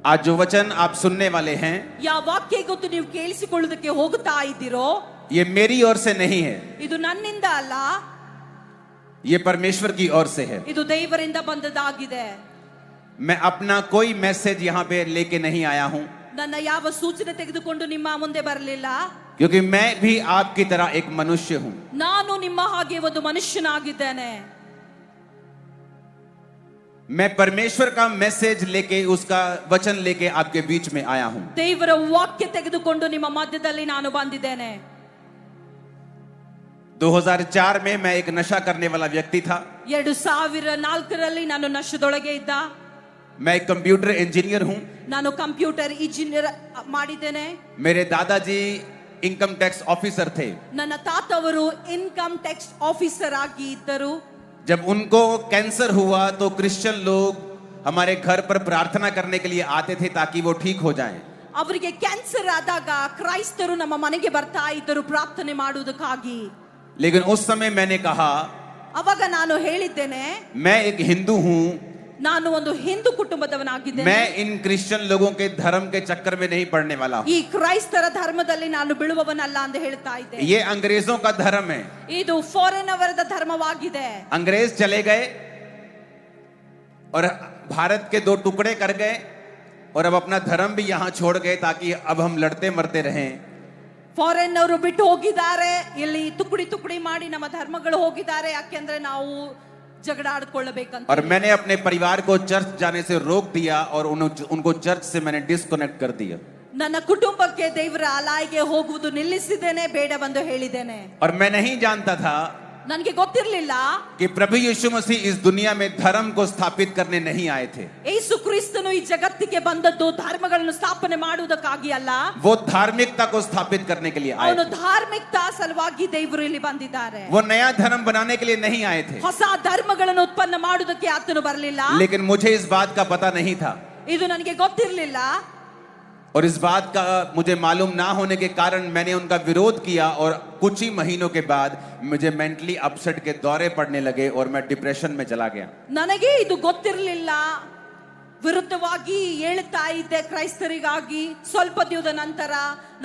आज जो वचन आप सुनने वाले हैं, ಯಾವ ವಾಕ್ಯ ಗೊತ್ತು ನೀವು ಕೇಳಿಸಿಕೊಳ್ಳುವುದಕ್ಕೆ ಹೋಗುತ್ತಾ ಇದ್ದೀರೋ, ये मेरी ओर से नहीं है, ಇದು ನನ್ನಿಂದ ಅಲ್ಲ, ये परमेश्वर की ओर से है। ಇದು ದೇವರಿಂದ ಬಂದದ್ದಾಗಿದೆ. मैं अपना कोई मैसेज यहाँ पे लेके नहीं आया हूं, ನನ್ನ ಯಾವ ಸೂಚನೆ ತೆಗೆದುಕೊಂಡು ನಿಮ್ಮ ಮುಂದೆ ಬರಲಿಲ್ಲ, क्योंकि मैं भी आपकी तरह एक मनुष्य हूं। ನಾನು ನಿಮ್ಮ ಹಾಗೆ ಒಂದು ಮನುಷ್ಯನಾಗಿದ್ದೇನೆ. मैं परमेश्वर का मैसेज लेके, उसका वचन लेके आपके बीच में आया हूं। ದೇವರ ವಾಕ್ಯ ತೆಗೆದುಕೊಂಡು ನಿಮ್ಮ ಮಧ್ಯದಲ್ಲಿ ನಾನು ಬಂದಿದ್ದೇನೆ. 2004 में मैं एक नशा करने वाला व्यक्ति था। 2004ರಲ್ಲಿ ನಾನು ನಶೆದೊಳಗೆ ಇದ್ದ. मैं एक कंप्यूटर इंजीनियर हूं। ನಾನು ಕಂಪ್ಯೂಟರ್ ಇಂಜಿನಿಯರ್ ಮಾಡಿದ್ದೇನೆ. मेरे दादाजी इनकम टैक्स ऑफिसर थे। ನನ್ನ ತಾತವರು ಇನ್ಕಮ್ ಟ್ಯಾಕ್ಸ್ ಆಫೀಸರ್ ಆಗಿ ಇದ್ದರು. जब उनको कैंसर हुआ तो क्रिश्चियन लोग हमारे घर पर प्रार्थना करने के लिए आते थे ताकि वो ठीक हो जाएं। ಅವರಿಗೆ ಕ್ಯಾನ್ಸರ್ ಆದಾಗ ಕ್ರೈಸ್ತರು ನಮ್ಮ ಮನೆಗೆ ಬರ್ತಾ ಇದ್ದರು ಪ್ರಾರ್ಥನೆ ಮಾಡುವುದಕ್ಕಾಗಿ. लेकिन उस समय मैंने कहा, ಅವಾಗ ನಾನು ಹೇಳಿದ್ದೇನೆ, मैं एक हिंदू हूं, ನಾನು ಒಂದು ಹಿಂದೂ ಕುಟುಂಬದವನಾಗಿದ್ದೇನೆ. मैं इन क्रिश्चियन लोगों के धर्म के चक्कर में नहीं पड़ने वाला हूं। ಈ ಕ್ರೈಸ್ತರ ಧರ್ಮದಲ್ಲಿ ನಾನು ಬೀಳುವವನಲ್ಲ ಅಂತ ಹೇಳ್ತಾ ಇದ್ದೆ. ये अंग्रेजों का धर्म है। ಇದು ಫಾರಿನ್ ಅವರದ ಧರ್ಮವಾಗಿದೆ. अंग्रेज चले गए और भारत के 2 टुकड़े कर गए और अब अपना धर्म भी यहां छोड़ गए ताकि अब हम लड़ते मरते रहें। ಫಾರಿನ್ ಅವರು ಬಿಟ್ಟು ಹೋಗಿದ್ದಾರೆ, ಇಲ್ಲಿ ತುಕಡಿ ತುಕಡಿ ಮಾಡಿ ನಮ್ಮ ಧರ್ಮಗಳು ಹೋಗಿದ್ದಾರೆ, ಯಾಕೆಂದ್ರೆ ನಾವು झगड़ा आड़ಕೊಳ್ಳಬೇಕಂತ. और मैंने अपने परिवार को चर्च जाने से रोक दिया और उनको चर्च से मैंने डिस्कनेक्ट कर दिया. ನನ್ನ ಕುಟುಂಬಕ್ಕೆ ದೇವರ ಆಲಯಕ್ಕೆ ಹೋಗುವುದು ನಿಲ್ಲಿಸಿದ್ದೇನೆ, ಬೇಡವೆಂದು ಹೇಳಿದ್ದೇನೆ. और मैं नहीं जानता था ನನಗೆ ಗೊತ್ತಿರಲಿಲ್ಲ कि प्रभु यीशु मसीह इस दुनिया में धर्म को स्थापित करने नहीं आए थे। ಯೇಸು ಕ್ರಿಸ್ತನು ಈ ಜಗತ್ತಿಗೆ ಬಂದದ್ದು ಧರ್ಮಗಳನ್ನು ಸ್ಥಾಪನೆ ಮಾಡುವುದಕ್ಕಾಗಿ ಅಲ್ಲ, वो धार्मिकता को स्थापित करने के लिए आए ಅವನು थे। ಧಾರ್ಮಿಕತಾ ಸಲುವಾಗಿ ದೇವರು ಇಲ್ಲಿ ಬಂದಿದ್ದಾರೆ. वो नया धर्म बनाने के लिए नहीं आए थे। ಹೊಸ ಧರ್ಮಗಳನ್ನು ಉತ್ಪನ್ನ ಮಾಡುವುದಕ್ಕೆ ಆತನು ಬರಲಿಲ್ಲ. लेकिन मुझे इस बात का पता नहीं था, ಇದು ನನಗೆ ಗೊತ್ತಿರಲಿಲ್ಲ. और इस बात का मुझे मालूम ना होने के कारण मैंने उनका विरोध किया और कुछ ही महीनों के बाद मुझे मेंटली अपसेट के दौरे पड़ने लगे और मैं डिप्रेशन में चला गया। ನನಗೆ ಇದು ಗೊತ್ತಿರಲಿಲ್ಲ, ವಿರುದ್ಧವಾಗಿ ಹೇಳ್ತಾ ಇದ್ದೆ ಕ್ರೈಸ್ತರಿಗಾಗಿ. ಸ್ವಲ್ಪ ದಿನದ ನಂತರ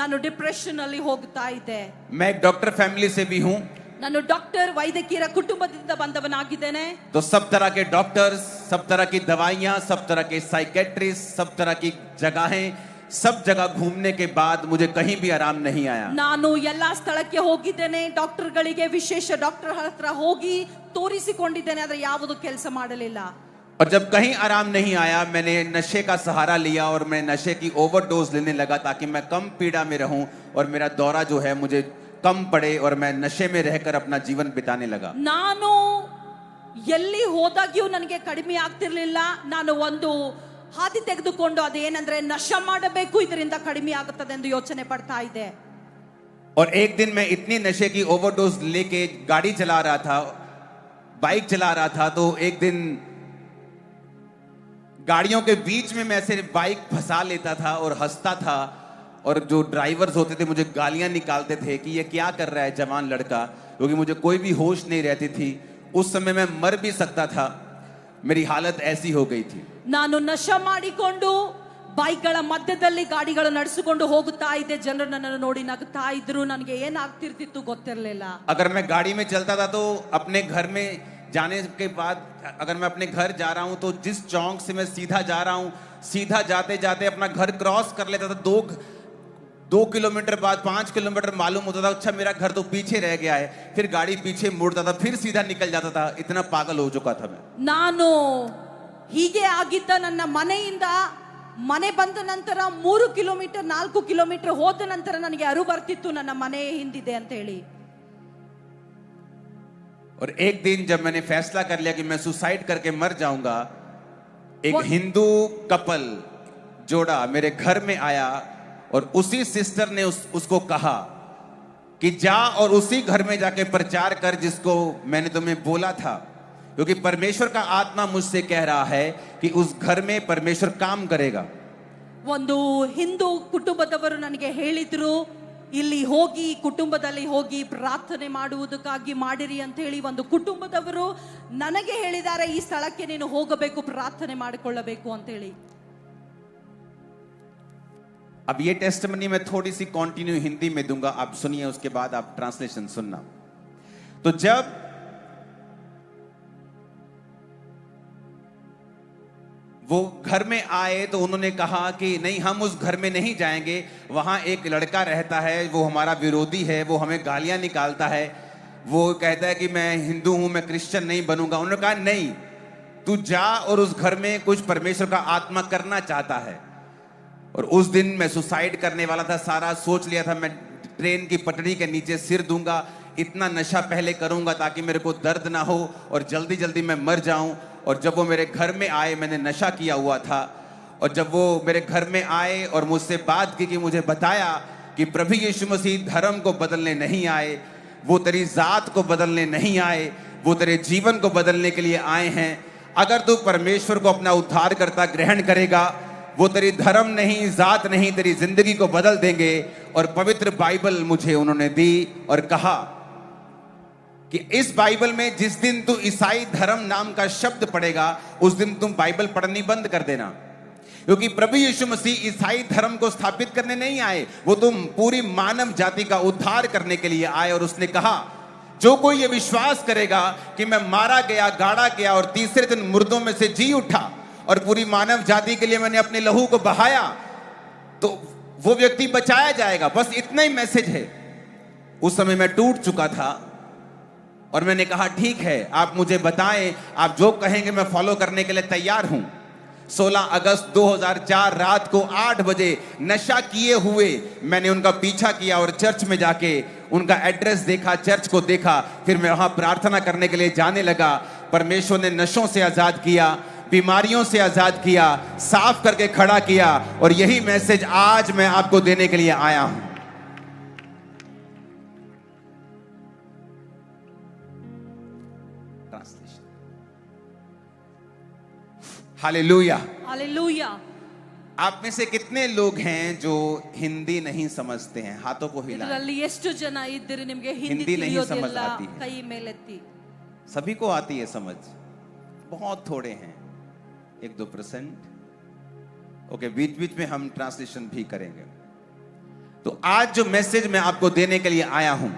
ನಾನು ಡಿಪ್ರೆಷನ್ ಅಲ್ಲಿ ಹೋಗ್ತಾ ಇದ್ದೆ. मैं एक डॉक्टर फैमिली से भी हूं, ನಾನು ಡಾಕ್ಟರ್ ವೈದ್ಯಕೀಯ ಕುಟುಂಬದಿಂದ ಬಂದವನಾಗಿದ್ದೇನೆ. तो सब तरह के डॉक्टर्स, सब तरह की दवाइयां, सब तरह के साइकेट्रिस्ट, सब तरह की जगहें, सब जगह घूमने के बाद मुझे कहीं भी आराम नहीं आया। ನಾನು ಎಲ್ಲಾ ಸ್ಥಳಕ್ಕೆ ಹೋಗಿದ್ದೇನೆ, ಡಾಕ್ಟರ್ಗಳಿಗೆ ವಿಶೇಷ ಡಾಕ್ಟರ್ ಹತ್ರ ಹೋಗಿ ತೋರಿಸಿಕೊಂಡಿದ್ದೇನೆ, ಆದ್ರೆ ಯಾವುದು ಕೆಲಸ ಮಾಡಲಿಲ್ಲ. और जब कहीं आराम नहीं आया मैंने नशे का सहारा लिया और मैं नशे की ओवरडोज लेने लगा ताकि मैं कम पीड़ा में रहूं और मेरा दौरा जो है मुझे कम पड़े और मैं नशे में रहकर अपना जीवन बिताने लगा। ನಾನು ಎಲ್ಲಿ ಹೋದಾಗ್ಯೂ ನನಗೆ ಕಡಿಮೆ ಆಗ್ತಿರ್ಲಿಲ್ಲ. ನಾನು ಒಂದು ಹಾದಿ ತೆಗೆದುಕೊಂಡು ಅದೇನಂದ್ರೆ ನಶೆ ಮಾಡಬೇಕು, ಇದರಿಂದ ಕಡಿಮೆ ಆಗುತ್ತದೆ ಎಂದು ಯೋಚನೆ ಪಡ್ತಾ ಇದ್ದೆ. और एक दिन मैं इतनी नशे की ओवरडोज लेके गाड़ी चला रहा था, बाइक चला रहा था, तो एक दिन गाड़ियों के बीच में मैं ऐसे बाइक फंसा लेता था और हंसता था और जो ड्राइवर्स होते थे मुझे गालियां निकालते थे कि ये क्या कर रहा है जवान लड़का, क्योंकि मुझे कोई भी होश नहीं रहती थी। उस समय मैं मर भी सकता था, मेरी हालत ऐसी हो गई थी। ನಾನು ನಶೆ ಮಾಡಿಕೊಂಡು ಬೈಕ್ಗಳ ಮಧ್ಯದಲ್ಲಿ ಗಾಡಿಗಳು ನಡೆಸಿಕೊಂಡು ಹೋಗುತ್ತಾ ಇದ್ದೆ. ಜನರು ನನ್ನನ್ನು ನೋಡಿ ನಗುತ್ತಾ ಇದ್ರು, ನನಗೆ ಏನಾಗ್ತಿರ್ತಿತ್ತು ಗೊತ್ತಿರಲಿಲ್ಲ. अगर मैं गाड़ी में चलता था तो अपने घर में जाने के बाद अगर मैं अपने घर जा रहा हूं तो जिस चौक से मैं सीधा जा रहा हूं, सीधा जाते जाते अपना घर क्रॉस कर लेता था। 2 किलोमीटर बाद 5 किलोमीटर मालूम होता था अच्छा मेरा घर तो पीछे रह गया है, फिर गाड़ी पीछे मुड़ता था, फिर सीधा निकल जाता था। इतना पागल हो चुका था मैं। ನಾನು ಹೀಗೆ ಆಗಿದ್ದ. ನನ್ನ ಮನೆಯಿಂದ ಮನೆ ಬಂದ ನಂತರ 3 ಕಿಲೋಮೀಟರ್ 4 ಕಿಲೋಮೀಟರ್ ಹೋದ ನಂತರ ನನಗೆ ಅರಿವು ಬರ್ತಿತ್ತು ನನ್ನ ಮನೆ ಹಿಂದಿದೆ ಅಂತ ಹೇಳಿ. और एक दिन जब मैंने फैसला कर लिया कि मैं सुसाइड करके मर जाऊंगा, एक हिंदू कपल जोड़ा मेरे घर में आया और उसी सिस्टर ने उसको कहा कि जा और उसी घर में जाके प्रचार कर जिसको मैंने तुम्हें बोला था, क्योंकि परमेश्वर का आत्मा मुझसे कह रहा है कि उस घर में परमेश्वर काम करेगा। ಒಂದು ಹಿಂದೂ ಕುಟುಂಬದವರು ನನಗೆ ಹೇಳಿದ್ರು, ಇಲ್ಲಿ ಹೋಗಿ ಕುಟುಂಬದಲ್ಲಿ ಹೋಗಿ ಪ್ರಾರ್ಥನೆ ಮಾಡುವುದಕ್ಕಾಗಿ ಮಾಡಿರಿ ಅಂತ ಹೇಳಿ ಒಂದು ಕುಟುಂಬದವರು ನನಗೆ ಹೇಳಿದ್ದಾರೆ, ಈ ಸ್ಥಳಕ್ಕೆ ನೀನು ಹೋಗಬೇಕು, ಪ್ರಾರ್ಥನೆ ಮಾಡಿಕೊಳ್ಳಬೇಕು ಅಂತ ಹೇಳಿ. अब ये टेस्टिमनी मैं थोड़ी सी कंटिन्यू हिंदी में दूंगा, आप सुनिए, उसके बाद आप ट्रांसलेशन सुनना। तो जब वो घर में आए तो उन्होंने कहा कि नहीं, हम उस घर में नहीं जाएंगे, वहां एक लड़का रहता है, वो हमारा विरोधी है, वो हमें गालियां निकालता है, वो कहता है कि मैं हिंदू हूं, मैं क्रिश्चियन नहीं बनूंगा। उन्होंने कहा नहीं, तू जा और उस घर में कुछ परमेश्वर का आत्मा करना चाहता है। और उस दिन मैं सुसाइड करने वाला था, सारा सोच लिया था, मैं ट्रेन की पटरी के नीचे सिर दूंगा, इतना नशा पहले करूंगा ताकि मेरे को दर्द ना हो और जल्दी जल्दी मैं मर जाऊं। और जब वो मेरे घर में आए, मैंने नशा किया हुआ था, और जब वो मेरे घर में आए और मुझसे बात की कि मुझे बताया कि प्रभु यीशु मसीह धर्म को बदलने नहीं आए, वो तेरी जात को बदलने नहीं आए, वो तेरे जीवन को बदलने के लिए आए हैं। अगर तू परमेश्वर को अपना उद्धारकर्ता ग्रहण करेगा, वो तेरी धर्म नहीं, जात नहीं, तेरी जिंदगी को बदल देंगे। और पवित्र बाइबल मुझे उन्होंने दी और कहा कि इस बाइबल में जिस दिन तू ईसाई धर्म नाम का शब्द पढ़ेगा, उस दिन तुम बाइबल पढ़नी बंद कर देना, क्योंकि प्रभु यीशु मसीह ईसाई धर्म को स्थापित करने नहीं आए, वो तुम पूरी मानव जाति का उद्धार करने के लिए आए। और उसने कहा, जो कोई ये विश्वास करेगा कि मैं मारा गया, गाड़ा गया और तीसरे दिन मुर्दों में से जी उठा और पूरी मानव जाति के लिए मैंने अपने लहू को बहाया, तो वो व्यक्ति बचाया जाएगा। बस इतना ही मैसेज है। उस समय मैं टूट चुका था और मैंने कहा ठीक है, आप मुझे बताएं, आप जो कहेंगे मैं फॉलो करने के लिए तैयार हूं। 16 अगस्त 2004 रात को 8 बजे नशा किए हुए मैंने उनका पीछा किया और चर्च में जाके उनका एड्रेस देखा, चर्च को देखा, फिर मैं वहां प्रार्थना करने के लिए जाने लगा। परमेश्वर ने नशों से आजाद किया, बीमारियों से आजाद किया, साफ करके खड़ा किया, और यही मैसेज आज मैं आपको देने के लिए आया हूं। Hallelujah, hallelujah. आप में से कितने लोग हैं जो हिंदी नहीं समझते हैं? हाथों को हिलाएं। ಇದರಲ್ಲಿ ಎಷ್ಟು ಜನ ಇದ್ದೀರಿ ನಿಮಗೆ ಹಿಂದಿ हिंदी नहीं समझ ತಿಳಿಯೋದಿಲ್ಲ? आती है। ಕೈ ಮೇಲೆತ್ತಿ। सभी को आती है समझ, बहुत थोड़े हैं, 1-2%। ओके, बीच बीच में हम ट्रांसलेशन भी करेंगे। तो आज जो मैसेज मैं आपको देने के लिए आया हूं,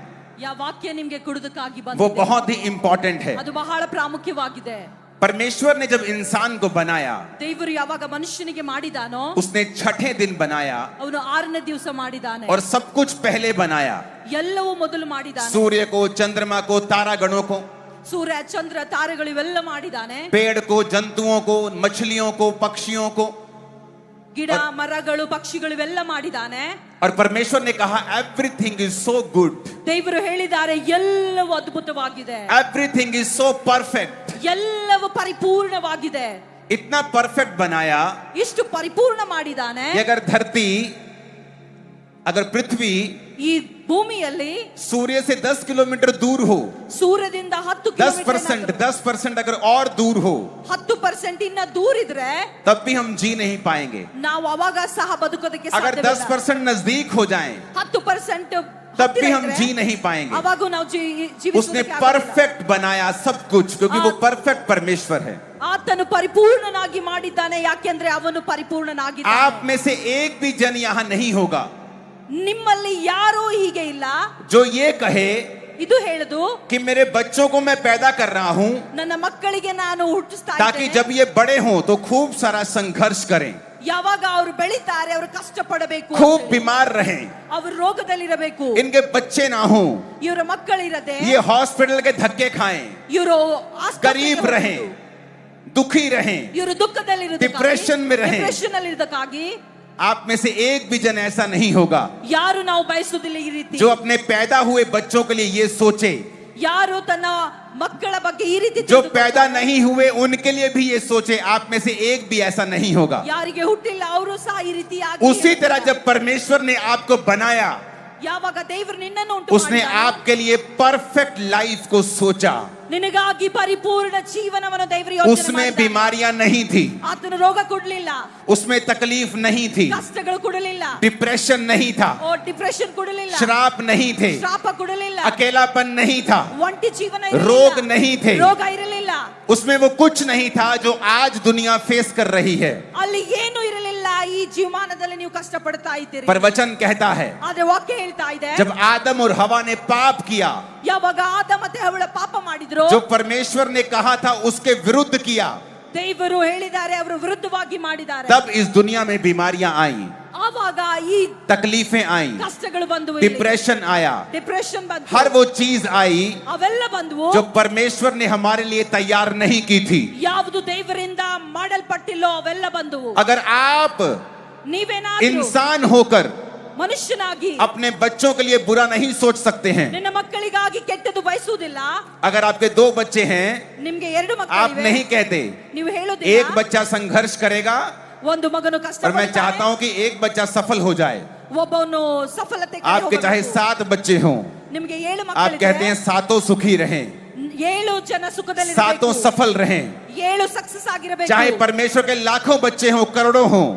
ಯಾವ ವಾಕ್ಯ ನಿಮಗೆ ಕೊಡೋದಕ್ಕಾಗಿ वो ಬಂದಿದೆ, बहुत ही इंपॉर्टेंट है। ಅದು ಬಹಳ ಪ್ರಾಮುಖ್ಯವಾಗಿದೆ। परमेश्वर ने जब इंसान को बनाया, ದೇವರು ಯಾವಾಗ ಮನುಷ್ಯನಿಗೆ ಮಾಡಿದಾನೋ, उसने छठे दिन बनाया ಅವನು 6ನೇ ದಿವಸ ಮಾಡಿದಾನೆ, और सब कुछ पहले बनाया। ಎಲ್ಲವೂ ಮೊದಲು ಮಾಡಿದಾನೆ। सूर्य को, चंद्रमा को, तारागणों को, ಸೂರ್ಯ ಚಂದ್ರ ತಾರೆಗಳು ಇವೆಲ್ಲ ಮಾಡಿದಾನೆ। पेड़ को, जंतुओं को, मछलियों को, पक्षियों को, ಗಿಡ ಮರಗಳು ಪಕ್ಷಿಗಳು ಇವೆಲ್ಲ ಮಾಡಿದಾನೆ। और परमेश्वर ने कहा एवरीथिंग इज सो गुड, ದೇವರು ಹೇಳಿದ್ದಾರೆ ಎಲ್ಲವೂ ಅದ್ಭುತವಾಗಿದೆ, एवरीथिंग इज सो परफेक्ट। ಎಲ್ಲವೂ ಪರಿಪೂರ್ಣವಾಗಿದೆ। इतना परफेक्ट बनाया ಇಷ್ಟು ಪರಿಪೂರ್ಣ ಮಾಡಿದಾನೆ। कि अगर पृथ्वी ಈ ಭೂಮಿಯಲ್ಲಿ सूर्य से 10 किलोमीटर दूर हो, ಸೂರ್ಯದಿಂದ 10 ಕಿಲೋಮೀಟರ್ 10% अगर और दूर हो, 10% ಇನ್ನ ದೂರ ಇದ್ರೆ तब भी हम जी नहीं पाएंगे। ನಾವು ಅವಾಗ ಸಹ ಬದುಕೋದಕ್ಕೆ अगर ಸಾಧ್ಯವಿಲ್ಲ। 10% नजदीक हो जाएं, 10% तब भी हम जी नहीं पाएंगे। ಅವಾಗ ನಾವು उसने ಜೀವಿಸೋದಕ್ಕೆ ಆಗೋದಿಲ್ಲ। परफेक्ट बनाया सब कुछ, क्योंकि वो परफेक्ट परमेश्वर है। ಆತನು ಪರಿಪೂರ್ಣನಾಗಿ ಮಾಡಿದ್ದಾನೆ, ಯಾಕೆಂದ್ರೆ ಅವನು ಪರಿಪೂರ್ಣನಾಗಿದ್ದಾನೆ। आप में से एक भी जन यहाँ नहीं होगा ನಿಮ್ಮಲ್ಲಿ ಯಾರೂ ಹೀಗೆ ಇಲ್ಲ जो ये कहे ಇದು ಹೇಳುದು कि मेरे बच्चों को मैं पैदा कर रहा हूं ನನ್ನ ಮಕ್ಕಳಿಗೆ ನಾನು ಹುಟ್ಟಿಸ್ತಾ ताकि ಇದ್ದೇನೆ, जब ये बड़े हों तो खूब सारा संघर्ष करें, ಯಾವಾಗ ಅವರು ಬೆಳಿತಾರೆ ಅವರು ಕಷ್ಟ ಪಡಬೇಕು, खूब बीमार रहें, ಅವರು ರೋಗದಲ್ಲಿರಬೇಕು, इनके बच्चे ना हों, ಇವರ ಮಕ್ಕಳಿರದೆ ये हॉस्पिटल के धक्के खाएं, ಇವರು गरीब रहें, दुखी रहें, ಇವರು ದುಃಖದಲ್ಲಿರುವುದಕ್ಕಾಗಿ, डिप्रेशन में रहें। ಡಿಪ್ರೆಷನ್ ಅಲ್ಲಿರುವುದಕ್ಕಾಗಿ आप में से एक भी जन ऐसा नहीं होगा ಯಾರು ನಾವು ಬಯಸುವುದಿಲ್ಲ ಈ ರೀತಿ, जो अपने पैदा हुए बच्चों के लिए ये सोचे, ಯಾರು ತನ್ನ ಮಕ್ಕಳ ಬಗ್ಗೆ ಈ ರೀತಿ जो पैदा नहीं हुए उनके लिए भी ये सोचे। आप में से एक भी ऐसा नहीं होगा। ಯಾರಿಗೆ ಹುಟ್ಟಿಲ್ಲ ಅವರು ಸಹ ಈ ರೀತಿ उसी तरह जब परमेश्वर ने आपको बनाया, ಯಾವಾಗ ದೇವರು ನಿನ್ನನ್ನು ಉಂಟು उसने ಮಾಡಿದನೋ, आपके लिए परफेक्ट लाइफ को सोचा। ನಿನಗಾಗಿ ಪರಿಪೂರ್ಣ ಜೀವನವನ್ನು ದೇವರು ಯೋಚನೆ उसमें ಮಾಡಿದ್ದಾನೆ। बीमारियां नहीं थी, ಆತನು ರೋಗ ಕೊಡಲಿಲ್ಲ, उसमें तकलीफ नहीं थी, ಕಷ್ಟಗಳು ಕೊಡಲಿಲ್ಲ, डिप्रेशन नहीं था, ಡಿಪ್ರೆಷನ್ ಕೊಡಲಿಲ್ಲ, श्राप नहीं थे, ಶಾಪ ಕೊಡಲಿಲ್ಲ, अकेलापन नहीं था, ಒಂಟಿ ಜೀವನ ಇರಲಿಲ್ಲ, रोग नहीं थे, ರೋಗ ಇರಲಿಲ್ಲ, उसमें वो कुछ नहीं था जो आज दुनिया फेस कर रही है। ಅಲ್ಲಿ ಏನು ಇರಲಿಲ್ಲ ಈ ಜೀವಮಾನದಲ್ಲಿ ನೀವು ಕಷ್ಟಪಡ್ತಾ ಇದ್ದೀರಿ. पर वचन कहता है ಆದ್ರೆ ವಾಕ್ಯ ಹೇಳ್ತಾ ಇದೆ, जब आदम और हवा ने पाप किया, ಯಾವಾಗ ಆದ ಮತ್ತೆ ಹವ್ವಳ ಪಾಪ ಮಾಡಿದ್ರು, जो परमेश्वर ने कहा था उसके विरुद्ध किया, ದೇವರು ಹೇಳಿದ್ದಾರೆ, ಅವರು ವಿರುದ್ಧವಾಗಿ ಮಾಡಿದ್ದಾರೆ. तब इस दुनिया में बीमारियां आई, ಆವಾಗ ಈ तकलीफें आई, ಕಷ್ಟಗಳು ಬಂದವು, डिप्रेशन आया, ಡಿಪ್ರೆಷನ್ ಬಂತು, हर वो चीज आई ಅವೆಲ್ಲ ಬಂದವು जो परमेश्वर ने हमारे लिए तैयार नहीं की थी. ಯಾವುದು ದೇವರಿಂದ ಮಾಡಲ್ಪಟ್ಟಿಲ್ಲೋ ಅವೆಲ್ಲ ಬಂದವು. अगर आप ನೀವೇನಾದ್ರೂ इंसान होकर ಮನುಷ್ಯನಾಗಿ अपने बच्चों के लिए बुरा नहीं सोच सकते हैं, ನಿನ್ನ ಮಕ್ಕಳಿಗಾಗಿ ಕೆಟ್ಟದ್ದು ಬಯಸುವುದಿಲ್ಲ, अगर आपके 2 बच्चे हैं, ನಿಮ್ಗೆ 2 आप ಮಕ್ಕಳಿವೆ, नहीं कहते ನೀವು एक ಹೇಳೋದಿಲ್ಲ बच्चा संघर्ष करेगा ಒಂದು ಮಗನು ಕಷ್ಟ और मैं चाहता हूं कि एक बच्चा सफल हो जाए. ಒಬ್ಬನು ಸಫಲತೆ ಕಡೆ आपके चाहे ಹೋಗಬೇಕು. 7 बच्चे हों, ನಿಮ್ಗೆ 7 आप कहते हैं ಮಕ್ಕಳಿವೆ, 7 सुखी रहें, 7 ಜನ ಸುಖದಲ್ಲಿ 7 सफल रहें. 7 ಸಕ್ಸಸ್ ಆಗಿರಬೇಕು. चाहे परमेश्वर के लाखों बच्चे हों, करोड़ों हों,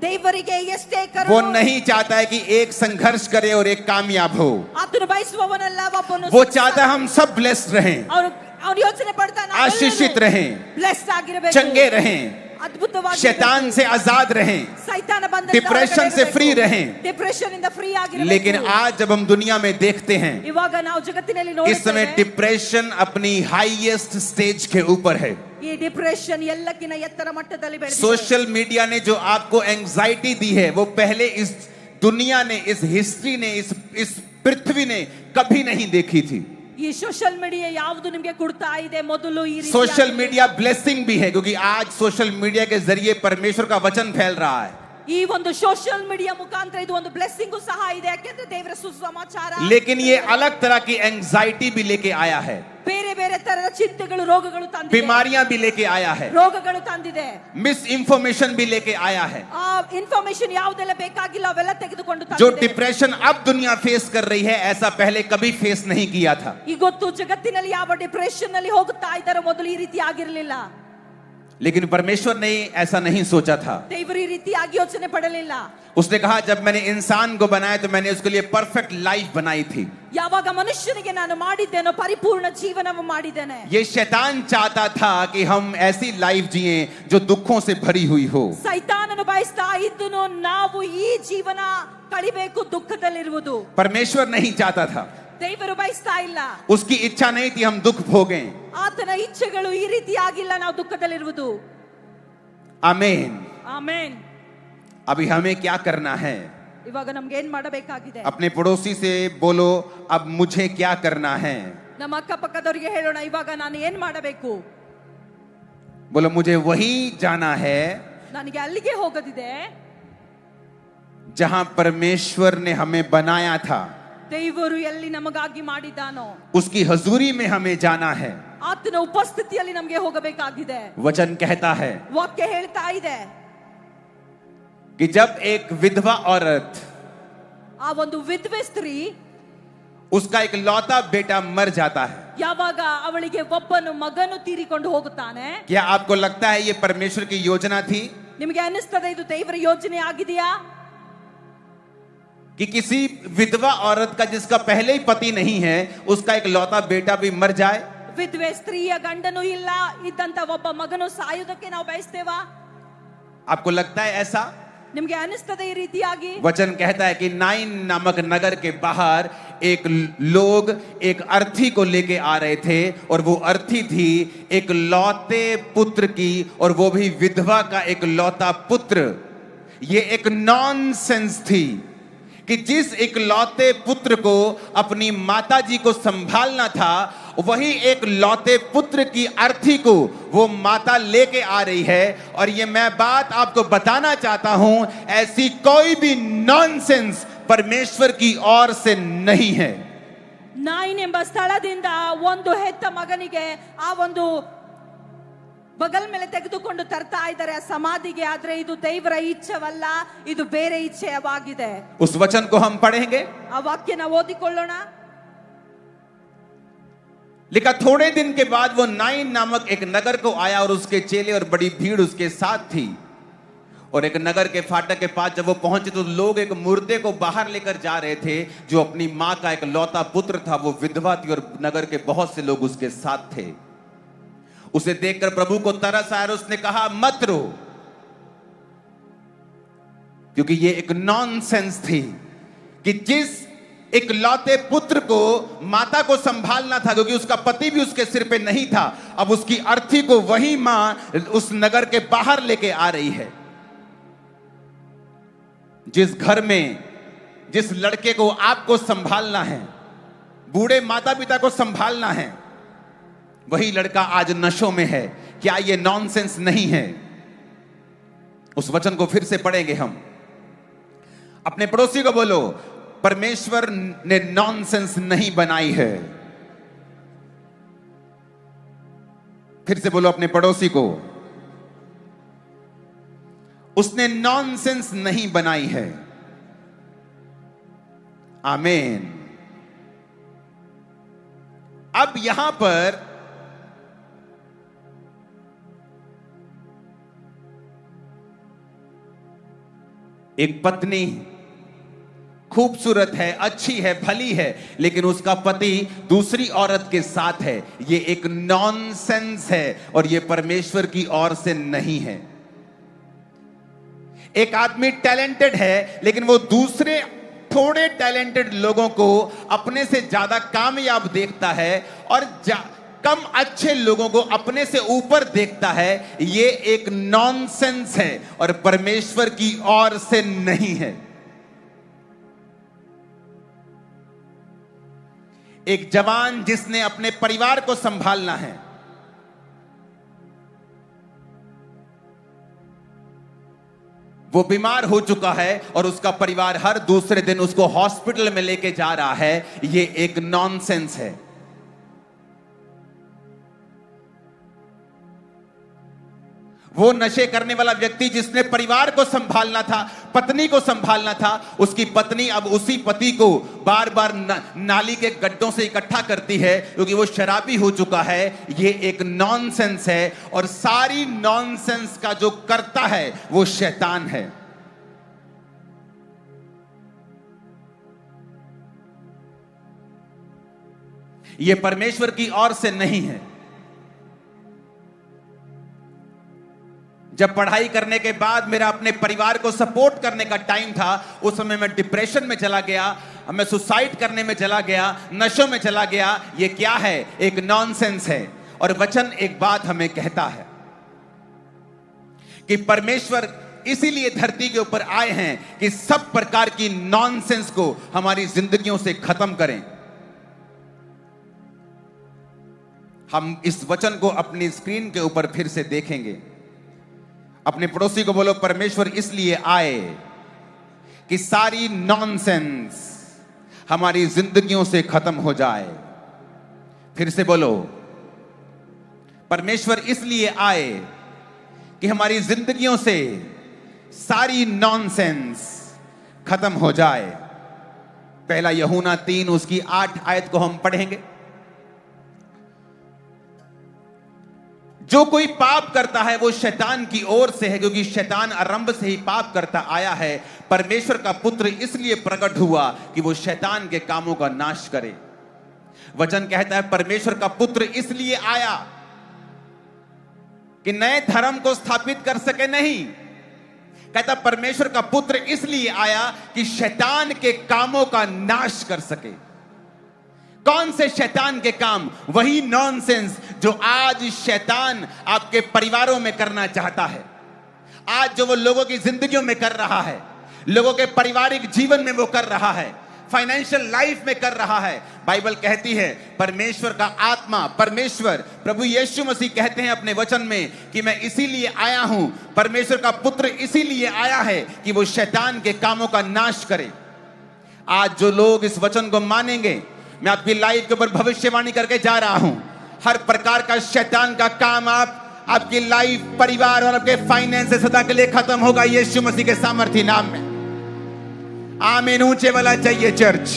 ದೇವರಿಗೆ ಎಷ್ಟೇ वो ಕರುಣೆ, नहीं चाहता है कि एक संघर्ष करे और एक कामयाब हो. ಆತನು ಬಯಸುವವನಲ್ಲ ಒಬ್ಬನು वो चाहता है हम सब ब्लेस्ड रहें, ಅವನು ಯೋಚನೆ ಪಡ್ತಾನೆ, आशीषित रहें, ಬ್ಲೆಸ್ಡ್ ಆಗಿರಬೇಕು, चंगे रहें, ಅದ್ಭುತವಾಗಿ शैतान से आजाद रहें, ಸೈತಾನ ಬಂದ डिप्रेशन से फ्री रहें. ಡಿಪ್ರೆಷನ್ ಇಂದ ಫ್ರೀ ಆಗಿರಬೇಕು. लेकिन आज जब हम दुनिया में देखते हैं, ಇವಾಗ ನಾವು ಜಗತ್ತಿನಲ್ಲಿ इस समय ನೋಡುತ್ತೇವೆ, डिप्रेशन अपनी हाईएस्ट स्टेज के ऊपर है. ಈ ಡಿಪ್ರೆಷನ್ ಎಲ್ಲಕ್ಕಿಂತ ಎತ್ತರ ಮಟ್ಟದಲ್ಲಿ ಬೆಳೆದಿದೆ. सोशल मीडिया ने जो आपको एंजाइटी दी है, वो पहले इस दुनिया ने, इस हिस्ट्री ने, इस पृथ्वी ने कभी नहीं देखी थी. ಈ ಸೋಷಿಯಲ್ ಮೀಡಿಯಾ ಯಾವುದು ನಿಮಗೆ ಕೊಡ್ತಾ ಇದೆ, ಮೊದಲು ಈ ರೀತಿ सोशल मीडिया ब्लेसिंग भी है, क्योंकि आज सोशल मीडिया के जरिए परमेश्वर का वचन फैल रहा है. ಈ ಒಂದು ಸೋಷಿಯಲ್ ಮೀಡಿಯಾ ಮುಖಾಂತರ ಇದು ಒಂದು ಬ್ಲೆಸ್ಸಿಂಗ್ ಸಹ ಇದೆ, ಯಾಕೆಂದ್ರೆ ದೇವರ ಸುಸಮಾಚಾರ. लेकिन ये अलग तरह की एंजाइटी भी लेके आया है, ಬೇರೆ ಬೇರೆ ತರದ ಚಿಂತೆಗಳು, ರೋಗಗಳು ತಂದಿದೆ, बीमारियां भी लेके आया है, ರೋಗಗಳು ತಂದಿದೆ, मिस इंफॉर्मेशन भी लेके आया है. ಆ ಇನ್ಫಾರ್ಮೇಶನ್ ಯಾವುದೆಲ್ಲ ಬೇಕಾಗಿಲ್ಲ ಅವೆಲ್ಲ ತೆಗೆದುಕೊಂಡು जो ತಂದಿದೆ. डिप्रेशन अब दुनिया फेस कर रही है, ऐसा पहले कभी फेस नहीं किया था. ಇವತ್ತು ಜಗತ್ತಿನಲ್ಲಿ ಯಾವ ಡಿಪ್ರೆಷನ್ ನಲ್ಲಿ ಹೋಗುತ್ತಾ ಇದ್ದಾರೆ, ಮೊದಲು ಈ ರೀತಿ ಆಗಿರಲಿಲ್ಲ. लेकिन परमेश्वर ने ऐसा नहीं सोचा था. ದೇವರು ಈ ರೀತಿಯಾಗಿ ಯೋಚನೆ ಪಡಲಿಲ್ಲ. उसने कहा जब मैंने इंसान को बनाया तो मैंने उसके लिए परफेक्ट लाइफ बनाई थी. ಯಾವಾಗ ಮನುಷ್ಯನಿಗೆ ನಾನು ಮಾಡಿದ್ದೇನೋ ಪರಿಪೂರ್ಣ ಜೀವನ ಮಾಡಿದ್ದೇನೆ. ये शैतान चाहता था कि हम ऐसी लाइफ जिए जो दुखों से भरी हुई हो. ಸೈತಾನನು ಬಯಸ್ತಾ ಇದ್ದನು ನಾವು ಈ ಜೀವನ ಕಳಿಬೇಕು ದುಃಖದಲ್ಲಿರುವುದು. परमेश्वर नहीं चाहता था, ದೇವರು ಬಯಸ್ತಾ ಇಲ್ಲ. उसकी इच्छा नहीं थी हम दुख भोगें. ಆತನ ಇಚ್ಛೆಗಳು ಈ ರೀತಿ ಆಗಿಲ್ಲ ನಾವು ದುಃಖದಲ್ಲಿರುವುದು. आमीन. ಆಮೆನ್. अभी हमें क्या करना है? ಇವಾಗ ನಮ್ಗೆ ಏನ್ ಮಾಡಬೇಕಾಗಿದೆ? अपने पड़ोसी से बोलो अब मुझे क्या करना है. ನಮ್ಮ ಅಕ್ಕಪಕ್ಕದವರಿಗೆ ಹೇಳೋಣ, ಇವಾಗ ನಾನು ಏನ್ ಮಾಡಬೇಕು? बोलो मुझे वही जाना है ನನಗೆ ಅಲ್ಲಿಗೆ ಹೋಗೋದಿದೆ जहां परमेश्वर ने हमें बनाया था. ದೇವರು ಎಲ್ಲಿ ನಮಗಾಗಿ ಮಾಡಿದ್ದಾನೋ उसकी हजूरी में हमें जाना है. ಆತನ ಉಪಸ್ಥಿತಿಯಲ್ಲಿ ನಮಗೆ ಹೋಗಬೇಕಾಗಿದೆ. वचन कहता है ವಾಕ್ಯ ಹೇಳ್ತಾ ಇದೆ, कि जब एक विधवा औरत, ಆ ಒಂದು ವಿಧವೆ ಸ್ತ್ರೀ, उसका एक लौता बेटा मर जाता है, ಯಾವಾಗ ಅವಳಿಗೆ ಒಬ್ಬನು ಮಗನು ತೀರಿಕೊಂಡು ಹೋಗುತ್ತಾನೆ, क्या आपको लगता है ये परमेश्वर की योजना थी ನಿಮಗೆ ಅನಿಸ್ತದೆ ಇದು ದೇವರ ಯೋಜನೆ ಆಗಿದೆಯಾ? कि किसी विधवा औरत का जिसका पहले ही पति नहीं है उसका एक लौता बेटा भी मर जाए? ವಿಧವೆ ಸ್ತ್ರೀಯ ಗಂಡನು ಇಲ್ಲ ಇದ್ದಂತ ಒಬ್ಬ ಮಗನು ಸಾಯುವುದಕ್ಕೆ ನಾವು ಬಯಸ್ತೇವಾ? आपको लगता है ऐसा? ನಿಮಗೆ ಅನಿಸ್ತದೆ ಈ ರೀತಿಯಾಗಿ? वचन कहता है कि नाइन नामक नगर के बाहर एक लोग एक अर्थी को लेके आ रहे थे, और वो अर्थी थी एक लौते पुत्र की, और वो भी विधवा का एक लौता पुत्र. ये एक नॉनसेंस थी कि जिस एक लौते पुत्र को अपनी माताजी को संभालना था, वही एक लौते पुत्र की अर्थी को वो माता लेके आ रही है. और ये मैं बात आपको बताना चाहता हूं, ऐसी कोई भी नॉनसेंस परमेश्वर की ओर से नहीं है. ನಾಯಿನ್ ಎಂಬ ಸ್ಥಳದಿಂದ ಒಂದು ಹೆತ್ತ ಮಗನಿಗೆ ಆ ಒಂದು ಬಗಲ್ ಮೇಲೆ ತೆಗೆದುಕೊಂಡು ತರ್ತಾ ಇದ್ದಾರೆ ಆ ಸಮಾಧಿಗೆ. ಆದ್ರೆ ಇದು ದೇವರ ಇಚ್ಛೆವಲ್ಲ, ಇದು ಬೇರೆ ಇಚ್ಛೆವಾಗಿದೆ. उस वचन को हम पढ़ेंगे. ಆ ವಾಕ್ಯ ನಾವು ಓದಿಕೊಳ್ಳೋಣ. लिखा थोड़े दिन के बाद वो नाइन नामक एक नगर को आया, और उसके चेले और बड़ी भीड़ उसके साथ थी. और एक नगर के फाटक के पास जब वो पहुंचे तो लोग एक मुर्दे को बाहर लेकर जा रहे थे, जो अपनी मां का एक लौता पुत्र था. वो विधवा थी और नगर के बहुत से लोग उसके साथ थे. उसे देखकर प्रभु को तरस आया और उसने कहा मत रो. क्योंकि ये एक नॉनसेंस थी कि जिस एक लौते पुत्र को माता को संभालना था, क्योंकि उसका पति भी उसके सिर पे नहीं था, अब उसकी अर्थी को वही मां उस नगर के बाहर लेके आ रही है। जिस घर में जिस लड़के को आपको संभालना है, बूढ़े माता पिता को संभालना है, वही लड़का आज नशों में है। क्या यह नॉनसेंस नहीं है? उस वचन को फिर से पढ़ेंगे हम। अपने पड़ोसी को बोलो, परमेश्वर ने नॉनसेंस नहीं बनाई है। फिर से बोलो अपने पड़ोसी को, उसने नॉनसेंस नहीं बनाई है। आमीन। अब यहां पर एक पत्नी खूबसूरत है, अच्छी है, भली है, लेकिन उसका पति दूसरी औरत के साथ है। ये एक नॉनसेंस है और ये परमेश्वर की ओर से नहीं है। एक आदमी टैलेंटेड है, लेकिन वो दूसरे थोड़े टैलेंटेड लोगों को अपने से ज्यादा कामयाब देखता है और कम अच्छे लोगों को अपने से ऊपर देखता है। ये एक नॉनसेंस है और परमेश्वर की ओर से नहीं है। एक जवान जिसने अपने परिवार को संभालना है, वो बीमार हो चुका है और उसका परिवार हर दूसरे दिन उसको हॉस्पिटल में लेके जा रहा है, ये एक नॉनसेंस है। वो नशे करने वाला व्यक्ति जिसने परिवार को संभालना था, पत्नी को संभालना था, उसकी पत्नी अब उसी पति को बार बार नाली के गड्ढों से इकट्ठा करती है क्योंकि वो शराबी हो चुका है। ये एक नॉनसेंस है और सारी नॉनसेंस का जो करता है वो शैतान है। ये परमेश्वर की ओर से नहीं है। जब पढ़ाई करने के बाद मेरा अपने परिवार को सपोर्ट करने का टाइम था, उस समय मैं डिप्रेशन में चला गया, मैं सुसाइड करने में चला गया, नशों में चला गया। ये क्या है? एक नॉनसेंस है। और वचन एक बात हमें कहता है कि परमेश्वर इसीलिए धरती के ऊपर आए हैं कि सब प्रकार की नॉनसेंस को हमारी जिंदगियों से खत्म करें। हम इस वचन को अपनी स्क्रीन के ऊपर फिर से देखेंगे। अपने पड़ोसी को बोलो, परमेश्वर इसलिए आए कि सारी नॉनसेंस हमारी जिंदगियों से खत्म हो जाए। फिर से बोलो, परमेश्वर इसलिए आए कि हमारी जिंदगियों से सारी नॉनसेंस खत्म हो जाए। पहला यूहन्ना 3 उसकी 8 आयत को हम पढ़ेंगे। जो कोई पाप करता है वो शैतान की ओर से है, क्योंकि शैतान आरंभ से ही पाप करता आया है। परमेश्वर का पुत्र इसलिए प्रकट हुआ कि वो शैतान के कामों का नाश करे। वचन कहता है परमेश्वर का पुत्र इसलिए आया कि नए धर्म को स्थापित कर सके, नहीं। कहता परमेश्वर का पुत्र इसलिए आया कि शैतान के कामों का नाश कर सके। कौन से शैतान के काम? वही नॉनसेंस जो आज शैतान आपके परिवारों में करना चाहता है, आज जो वो लोगों की जिंदगियों में कर रहा है, लोगों के पारिवारिक जीवन में वो कर रहा है, फाइनेंशियल लाइफ में कर रहा है। बाइबल कहती है परमेश्वर का आत्मा, परमेश्वर प्रभु यीशु मसीह कहते हैं अपने वचन में कि मैं इसीलिए आया हूं, परमेश्वर का पुत्र इसीलिए आया है कि वो शैतान के कामों का नाश करे। आज जो लोग इस वचन को मानेंगे, मैं आपकी लाइफ के ऊपर भविष्यवाणी करके जा रहा हूं, हर प्रकार का शैतान का काम आपकी लाइफ, परिवार और आपके फाइनेंस से सदा के लिए खत्म होगा यीशु मसीह के सामर्थ्य नाम में। आमीन। ऊंचे वाला चाहिए चर्च।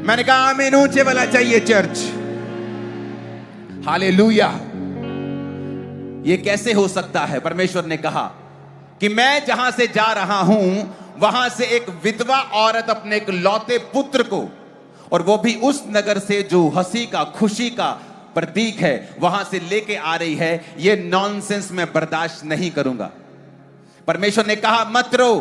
मैंने कहा आमीन, ऊंचे वाला चाहिए चर्च। हालेलुया। ये कैसे हो सकता है? परमेश्वर ने कहा कि मैं जहां से जा रहा हूं वहां से एक विधवा औरत अपने एक लौते पुत्र को, और वो भी उस नगर से जो हंसी का, खुशी का प्रतीक है, वहां से लेके आ रही है। ये नॉनसेंस मैं बर्दाश्त नहीं करूंगा। परमेश्वर ने कहा मत रो,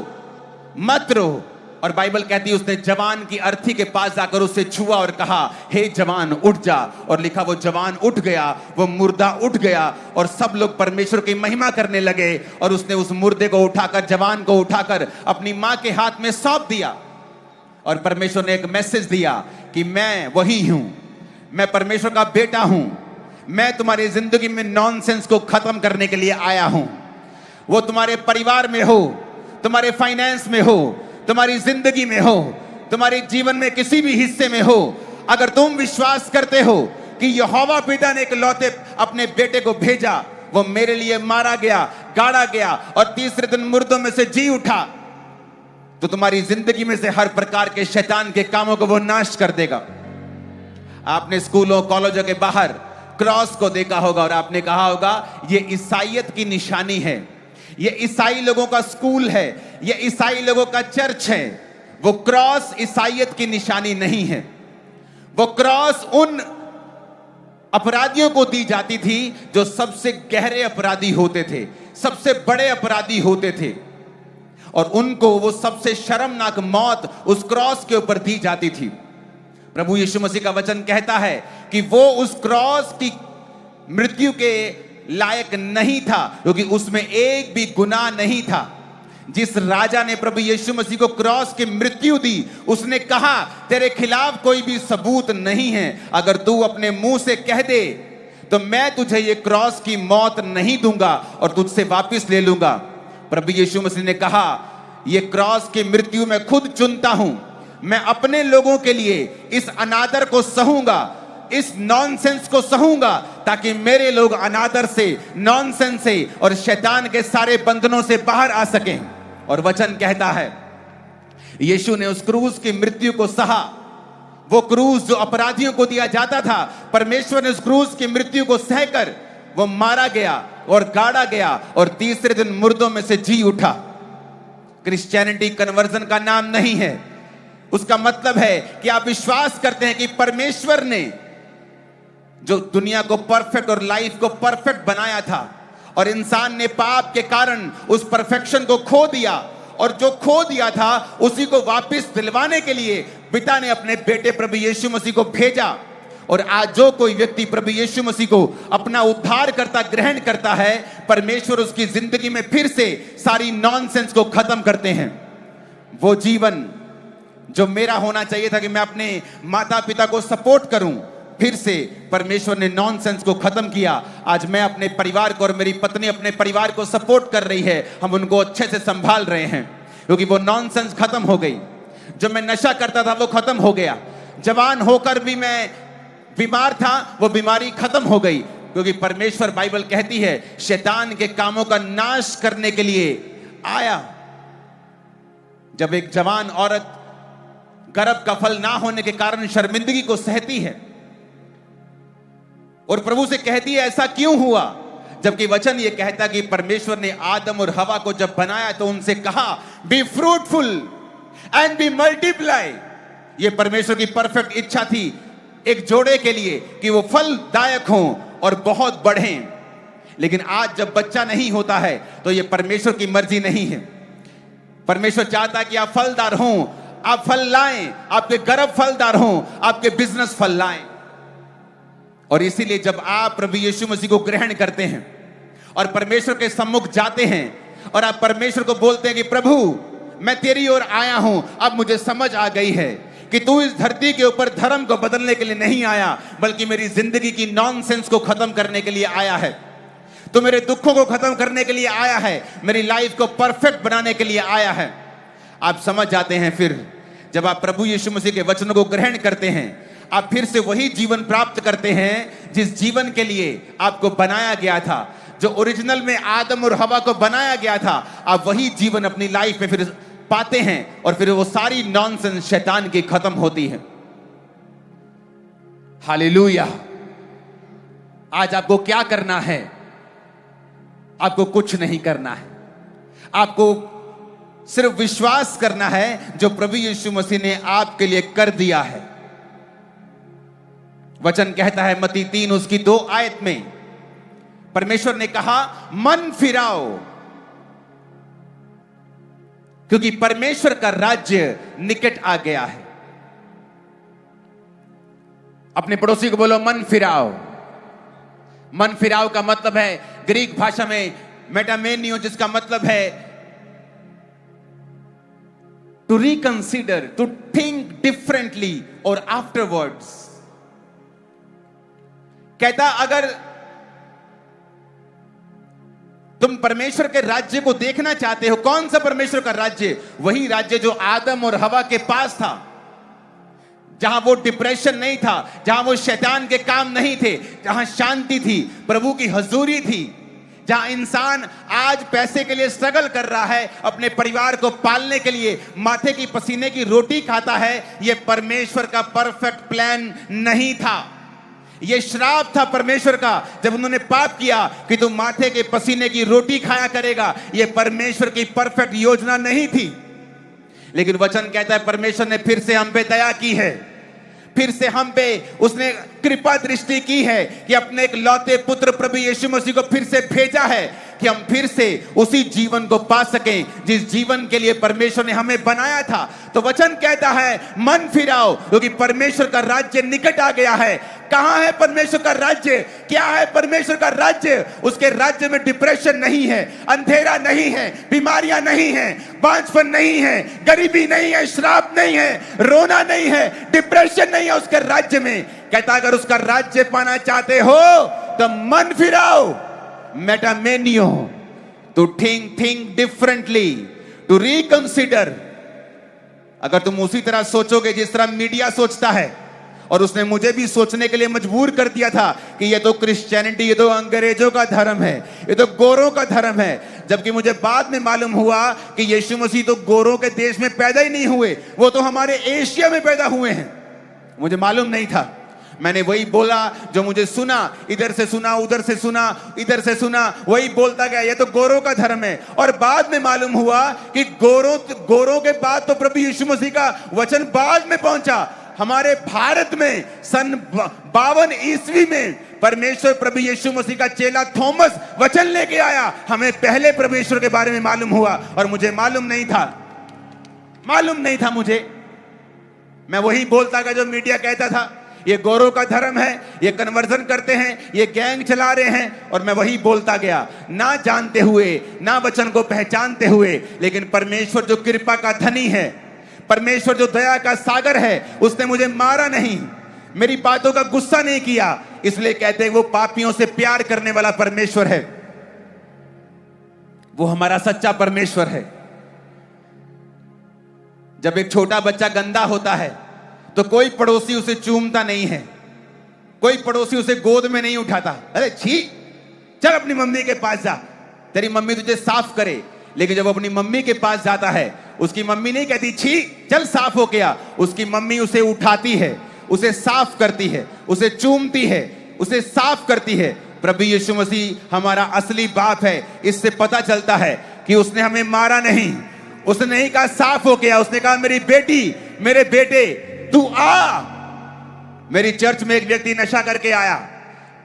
मत रो। और बाइबल कहती है उसने जवान की अर्थी के पास जाकर उससे छुआ और कहा, हे जवान उठ जा। और लिखा वो जवान उठ गया, वो मुर्दा उठ गया और सब लोग परमेश्वर की महिमा करने लगे। और उसने उस मुर्दे को उठाकर, जवान को उठाकर अपनी मां के हाथ में सौंप दिया। और परमेश्वर ने एक मैसेज दिया कि मैं वही हूं, मैं परमेश्वर का बेटा हूं, मैं तुम्हारी जिंदगी में नॉनसेंस को खत्म करने के लिए आया हूं। वो तुम्हारे परिवार में हो, तुम्हारे फाइनेंस में हो, तुम्हारी जिंदगी में हो, तुम्हारे जीवन में किसी भी हिस्से में हो, अगर तुम विश्वास करते हो कि यहोवा पिता ने इकलौते अपने बेटे को भेजा, वो मेरे लिए मारा गया, गाड़ा गया और तीसरे दिन मुर्दों में से जी उठा, तो तुम्हारी जिंदगी में से हर प्रकार के शैतान के कामों को वो नाश कर देगा। आपने स्कूलों कॉलेजों के बाहर क्रॉस को देखा होगा और आपने कहा होगा ये ईसाईयत की निशानी है, ये ईसाई लोगों का स्कूल है, ये ईसाई लोगों का चर्च है। वो क्रॉस ईसाईयत की निशानी नहीं है। वो क्रॉस उन अपराधियों को दी जाती थी जो सबसे गहरे अपराधी होते थे, सबसे बड़े अपराधी होते थे, और उनको वो सबसे शर्मनाक मौत उस क्रॉस के ऊपर दी जाती थी। प्रभु यीशु मसीह का वचन कहता है कि वो उस क्रॉस की मृत्यु के लायक नहीं था, क्योंकि उसमें एक भी गुनाह नहीं था। जिस राजा ने प्रभु यीशु मसीह को क्रॉस की मृत्यु दी, उसने कहा तेरे खिलाफ कोई भी सबूत नहीं है, अगर तू अपने मुंह से कह दे तो मैं तुझे ये क्रॉस की मौत नहीं दूंगा और तुझसे वापस ले लूंगा। प्रभु यीशु मसीह ने कहा ये क्रॉस की मृत्यु मैं खुद चुनता हूं, मैं अपने लोगों के लिए इस अनादर को सहूंगा, इस नॉनसेंस को सहूंगा, ताकि मेरे लोग अनादर से, नॉनसेंस से और शैतान के सारे बंधनों से बाहर आ सकें। और वचन कहता है यीशु ने उस क्रूस की मृत्यु को सहा। वो क्रूस जो अपराधियों को दिया जाता था, परमेश्वर ने उस क्रूस की मृत्यु को सहकर वो मारा गया और गाड़ा गया और तीसरे दिन मुर्दों में से जी उठा। क्रिश्चियनिटी कन्वर्जन का नाम नहीं है। उसका मतलब है कि आप विश्वास करते हैं कि परमेश्वर ने जो दुनिया को परफेक्ट और लाइफ को परफेक्ट बनाया था, और इंसान ने पाप के कारण उस परफेक्शन को खो दिया, और जो खो दिया था उसी को वापस दिलवाने के लिए पिता ने अपने बेटे प्रभु यीशु मसीह को भेजा। और आज जो कोई व्यक्ति प्रभु यीशु मसीह को अपना उद्धार करता ग्रहण करता है, परमेश्वर उसकी जिंदगी में फिर से सारी नॉनसेंस को खत्म करते हैं। वो जीवन जो मेरा होना चाहिए था कि मैं अपने माता पिता को सपोर्ट करूं, फिर से परमेश्वर ने नॉनसेंस को खत्म किया। आज मैं अपने परिवार को और मेरी पत्नी अपने परिवार को सपोर्ट कर रही है, हम उनको अच्छे से संभाल रहे हैं, क्योंकि वो नॉनसेंस खत्म हो गई। जो मैं नशा करता था वो खत्म हो गया। जवान होकर भी मैं बीमार था, वो बीमारी खत्म हो गई, क्योंकि परमेश्वर, बाइबल कहती है, शैतान के कामों का नाश करने के लिए आया। जब एक जवान औरत गर्भ का फल ना होने के कारण शर्मिंदगी को सहती है और प्रभु से कहती है ऐसा क्यों हुआ, जबकि वचन ये कहता कि परमेश्वर ने आदम और हवा को जब बनाया तो उनसे कहा be fruitful and be multiply. ये परमेश्वर की परफेक्ट इच्छा थी एक जोड़े के लिए कि वो फलदायक हों और बहुत बढ़ें। लेकिन आज जब बच्चा नहीं होता है तो ये परमेश्वर की मर्जी नहीं है। परमेश्वर चाहता है कि आप फलदार हों, आप फल लाएं, आपके गर्भ फलदार हों, आपके बिजनेस फल लाएं। और इसीलिए जब आप प्रभु यीशु मसीह को ग्रहण करते हैं और परमेश्वर के सम्मुख जाते हैं और आप परमेश्वर को बोलते हैं कि प्रभु मैं तेरी ओर आया हूं, अब मुझे समझ आ गई है कि तू इस धरती के ऊपर धर्म को बदलने के लिए नहीं आया, बल्कि मेरी जिंदगी की नॉनसेंस को खत्म करने के लिए आया है। तो मेरे दुखों को खत्म करने के लिए आया है, मेरी लाइफ को परफेक्ट बनाने के लिए आया है। आप समझ जाते हैं फिर जब आप प्रभु यीशु मसीह के वचनों को ग्रहण करते हैं, आप फिर से वही जीवन प्राप्त करते हैं जिस जीवन के लिए आपको बनाया गया था, जो ओरिजिनल में आदम और हवा को बनाया गया था। आप वही जीवन अपनी लाइफ में फिर पाते हैं और फिर वो सारी नॉनसेंस शैतान की खत्म होती है। हालेलुया। आज आपको क्या करना है? आपको कुछ नहीं करना है, आपको सिर्फ विश्वास करना है जो प्रभु यीशु मसीह ने आपके लिए कर दिया है। वचन कहता है मत्ती 3 उसकी 2 आयत में, परमेश्वर ने कहा मन फिराओ क्योंकि परमेश्वर का राज्य निकट आ गया है। अपने पड़ोसी को बोलो मन फिराओ। मन फिराओ का मतलब है ग्रीक भाषा में मेटामेनियो, जिसका मतलब है to reconsider, to think differently और आफ्टरवर्ड्स। कहता अगर तुम परमेश्वर के राज्य को देखना चाहते हो, कौन सा परमेश्वर का राज्य? वही राज्य जो आदम और हवा के पास था, जहां वो डिप्रेशन नहीं था, जहां वो शैतान के काम नहीं थे, जहां शांति थी, प्रभु की हजूरी थी, जहां इंसान आज पैसे के लिए स्ट्रगल कर रहा है, अपने परिवार को पालने के लिए माथे की पसीने की रोटी खाता है। यह परमेश्वर का परफेक्ट प्लान नहीं था। यह श्राप था परमेश्वर का, जब उन्होंने पाप किया कि तू माथे के पसीने की रोटी खाया करेगा। यह परमेश्वर की परफेक्ट योजना नहीं थी। लेकिन वचन कहता है परमेश्वर ने फिर से हम पे दया की है, फिर से हम पे उसने कृपा दृष्टि की है कि अपने एक लौते पुत्र प्रभु यीशु मसीह को फिर से भेजा है कि हम फिर से उसी जीवन को पा सकें जिस जीवन के लिए परमेश्वर ने हमें बनाया था। तो वचन कहता है मन फिराओ, क्योंकि परमेश्वर का राज्य निकट आ गया है। कहां है परमेश्वर का राज्य? क्या है परमेश्वर का राज्य? उसके राज्य में डिप्रेशन नहीं है, अंधेरा नहीं है, बीमारियां नहीं है, बांझपन नहीं है, गरीबी नहीं है, श्राप नहीं है, रोना नहीं है, डिप्रेशन नहीं है उसके राज्य में। कहता अगर उसका राज्य पाना चाहते हो तो मन फिराओ, मेटामेनियो, to think differently, to reconsider. अगर तुम उसी तरह सोचोगे जिस तरह मीडिया सोचता है, और उसने मुझे भी सोचने के लिए मजबूर कर दिया था कि ये तो क्रिश्चियनिटी, ये तो अंग्रेजों का धर्म है, ये तो गोरों का धर्म है, जबकि मुझे बाद में मालूम हुआ कि यीशु मसीह तो गोरों के देश में पैदा ही नहीं हुए, वो तो हमारे एशिया में पैदा हुए हैं। मुझे मालूम नहीं था। मैंने वही बोला जो मुझे सुना, इधर से सुना, उधर से सुना, इधर से सुना, वही बोलता गया ये तो गोरों का धर्म है। और बाद में मालूम हुआ कि गोरों के बाद तो प्रभु यीशु मसीह का वचन बाद में पहुंचा। हमारे भारत में सन 52 ईस्वी में परमेश्वर प्रभु यीशु मसीह का चेला थॉमस वचन लेके आया। हमें पहले परमेश्वर के बारे में मालूम हुआ और मुझे मालूम नहीं था मुझे। मैं वही बोलता गया जो मीडिया कहता था ये गोरों का धर्म है, ये कन्वर्जन करते हैं, ये गैंग चला रहे हैं, और मैं वही बोलता गया, ना जानते हुए, ना वचन को पहचानते हुए। लेकिन परमेश्वर जो कृपा का धनी है, परमेश्वर जो दया का सागर है, उसने मुझे मारा नहीं, मेरी बातों का गुस्सा नहीं किया। इसलिए कहते हैं वो पापियों से प्यार करने वाला परमेश्वर है, वो हमारा सच्चा परमेश्वर है। जब एक छोटा बच्चा गंदा होता है तो कोई पड़ोसी उसे चूमता नहीं है, कोई पड़ोसी उसे गोद में नहीं उठाता, अरे छी चल अपनी मम्मी के पास जा, तेरी मम्मी तुझे साफ करे। लेकिन जब अपनी मम्मी के पास जाता है, उसकी मम्मी नहीं कहती छी चल साफ हो गया, उसकी मम्मी उसे उठाती है, उसे साफ करती है, उसे चूमती है, उसे साफ करती है। प्रभु यीशु मसीह हमारा असली बाप है। इससे पता चलता है कि उसने हमें मारा नहीं, उसने नहीं कहा साफ हो गया, उसने कहा मेरी बेटी, मेरे बेटे तू आ। मेरी चर्च में एक व्यक्ति नशा करके आया,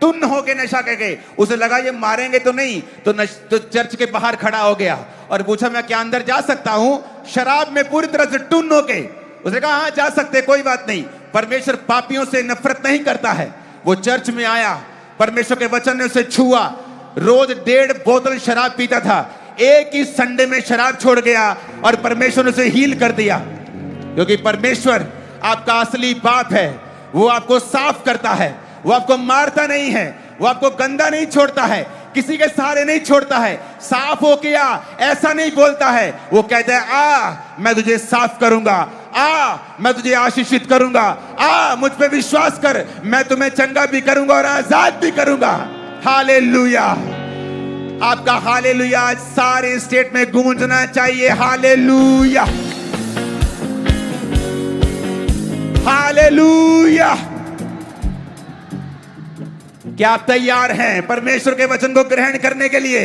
टुन्न होके नशा करके, उसे लगा ये मारेंगे तो नहीं, तो चर्च के बाहर खड़ा हो गया और पूछा मैं क्या अंदर जा सकता हूं? शराब में पूरी तरह से टुन्न होके उसने कहा हाँ जा सकते, कोई बात नहीं। परमेश्वर पापियों से नफरत नहीं करता है। वो चर्च में आया, परमेश्वर के वचन ने उसे छुआ, रोज 1.5 बोतल शराब पीता था, एक ही संडे में शराब छोड़ गया और परमेश्वर ने उसे हील कर दिया। क्योंकि परमेश्वर आपका असली बाप है, वो आपको साफ करता है, वो आपको मारता नहीं है, वो आपको गंदा नहीं छोड़ता है, किसी के सहारे नहीं छोड़ता है। साफ हो गया ऐसा नहीं बोलता है, वो कहता है आ मैं तुझे साफ करूंगा, आ मैं तुझे आशीषित करूंगा, आ मुझ पे विश्वास कर, मैं तुम्हें चंगा भी करूंगा और आजाद भी करूंगा। हालेलुया। आपका हालेलुया आज सारे स्टेट में गूंजना चाहिए। Hallelujah, hallelujah. क्या आप तैयार हैं परमेश्वर के वचन को ग्रहण करने के लिए?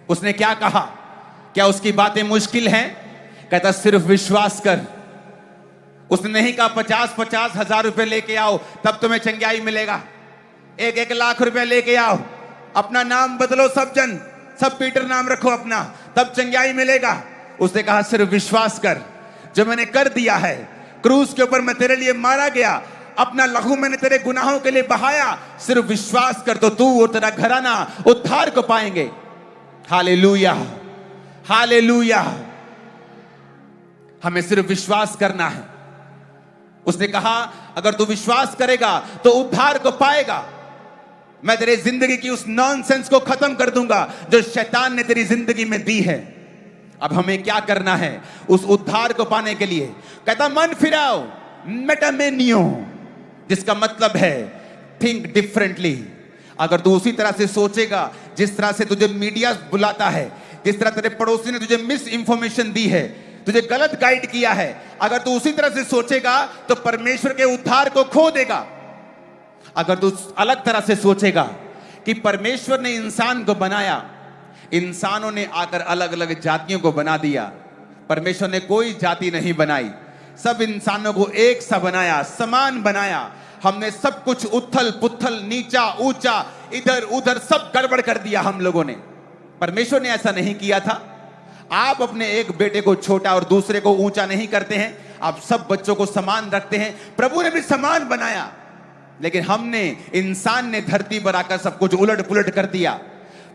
उसने क्या कहा? क्या उसकी बातें मुश्किल हैं? कहता सिर्फ विश्वास कर। उसने नहीं कहा 50-50 हजार रुपए लेके आओ तब तुम्हें चंगाई मिलेगा, 1-1 लाख रुपए लेके आओ, अपना नाम बदलो, सब पीटर नाम रखो अपना, तब चंगाई मिलेगा। उसने कहा सिर्फ विश्वास कर, जो मैंने कर दिया है, क्रूस के ऊपर मैं तेरे लिए मारा गया, अपना लहू मैंने तेरे गुनाहों के लिए बहाया, सिर्फ विश्वास कर तो तू और तेरा घराना उद्धार को पाएंगे। Hallelujah, hallelujah. हमें सिर्फ विश्वास करना है। उसने कहा अगर तू विश्वास करेगा तो उद्धार को पाएगा। मैं तेरी जिंदगी की उस नॉनसेंस को खत्म कर दूंगा जो शैतान ने तेरी जिंदगी में दी है। अब हमें क्या करना है उस उद्धार को पाने के लिए? कहता मन फिराओ, मेटामेनियो, जिसका मतलब है थिंक डिफरेंटली। अगर तू उसी तरह से सोचेगा जिस तरह से तुझे मीडिया बुलाता है, जिस तरह तेरे पड़ोसी ने तुझे मिस इंफॉर्मेशन दी है, तुझे गलत गाइड किया है, अगर तू उसी तरह से सोचेगा तो परमेश्वर के उद्धार को खो देगा। अगर तू अलग तरह से सोचेगा कि परमेश्वर ने इंसान को बनाया, इंसानों ने आकर अलग अलग जातियों को बना दिया, परमेश्वर ने कोई जाति नहीं बनाई, सब इंसानों को एक सा बनाया, समान बनाया। हमने सब कुछ उथल पुथल, नीचा ऊंचा, इधर उधर सब गड़बड़ कर दिया हम लोगों ने। परमेश्वर ने ऐसा नहीं किया था। आप अपने एक बेटे को छोटा और दूसरे को ऊंचा नहीं करते हैं, आप सब बच्चों को समान रखते हैं। प्रभु ने भी समान बनाया, लेकिन हमने, इंसान ने धरती पर आकर सब कुछ उलट पुलट कर दिया।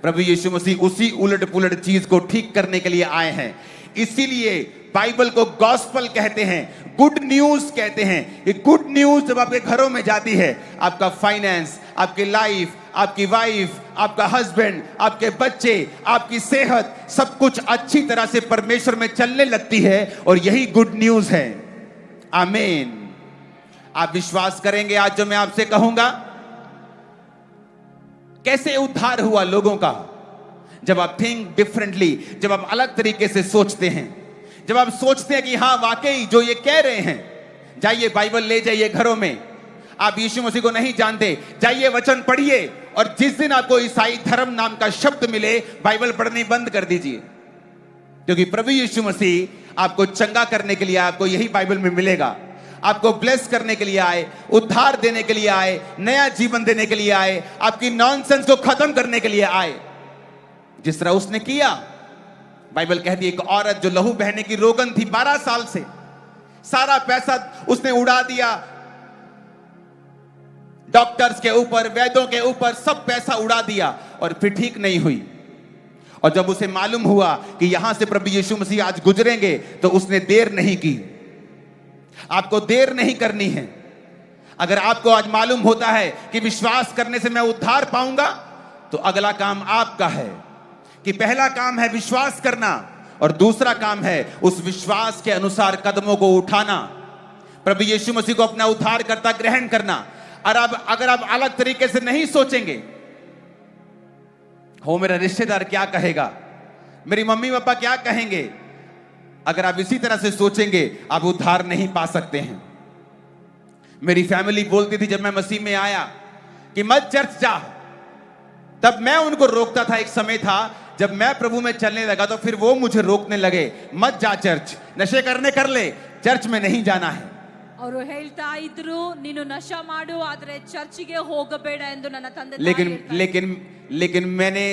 प्रभु यीशु मसीह उसी उलट पुलट चीज को ठीक करने के लिए आए हैं। इसीलिए बाइबल को गॉस्पल कहते हैं, गुड न्यूज कहते हैं। ये गुड न्यूज जब आपके घरों में जाती है, आपका फाइनेंस, आपकी लाइफ, आपकी वाइफ, आपका हस्बैंड, आपके बच्चे, आपकी सेहत, सब कुछ अच्छी तरह से परमेश्वर में चलने लगती है, और यही गुड न्यूज है। आमीन। आप विश्वास करेंगे आज जो मैं आपसे कहूंगा? कैसे उद्धार हुआ लोगों का? जब आप थिंक डिफरेंटली, जब आप अलग तरीके से सोचते हैं, जब आप सोचते हैं कि हाँ वाकई जो ये कह रहे हैं, जाइए बाइबल ले जाइए घरों में। आप यीशु मसीह को नहीं जानते, जाइए वचन पढ़िए, और जिस दिन आपको ईसाई धर्म नाम का शब्द मिले, बाइबल पढ़नी बंद कर दीजिए, क्योंकि प्रभु यीशु मसीह आपको चंगा करने के लिए, आपको यही बाइबल में मिलेगा। आपको ब्लेस करने के लिए आए, उद्धार देने के लिए आए, नया जीवन देने के लिए आए, आपकी नॉनसेंस को खत्म करने के लिए आए, जिस तरह उसने किया। बाइबल कहती है एक औरत जो लहू बहने की रोगन थी 12 साल से, सारा पैसा उसने उड़ा दिया, डॉक्टर्स के ऊपर, वैद्यों के ऊपर, सब पैसा उड़ा दिया, और फिर ठीक नहीं हुई। और जब उसे मालूम हुआ कि यहां से प्रभु यीशु मसीह आज गुजरेंगे, तो उसने देर नहीं की। आपको देर नहीं करनी है। अगर आपको आज मालूम होता है कि विश्वास करने से मैं उद्धार पाऊंगा, तो अगला काम आपका है कि पहला काम है विश्वास करना, और दूसरा काम है उस विश्वास के अनुसार कदमों को उठाना, प्रभु यीशु मसीह को अपना उद्धारकर्ता ग्रहण करना। और अगर आप अलग तरीके से नहीं सोचेंगे, हो मेरा रिश्तेदार क्या कहेगा, मेरी मम्मी पापा क्या कहेंगे, अगर आप इसी तरह से सोचेंगे, आप उद्धार नहीं पा सकते हैं। मेरी फैमिली बोलती थी जब मैं मसीह में आया कि मत चर्च जा, तब मैं उनको रोकता था। एक समय था जब मैं प्रभु में चलने लगा तो फिर वो मुझे रोकने लगे, मत जा चर्च, नशे करने कर ले, चर्च में नहीं जाना है। ಅವರು ಹೇಳ್ತಾ ಇದ್ರು ನೀನು ನಶಾ ಮಾಡು ಆದ್ರೆ ಚರ್ಚಿಗೆ ಹೋಗಬೇಡ ಎಂದು ನನ್ನ ತಂದೆ लेकिन मैंने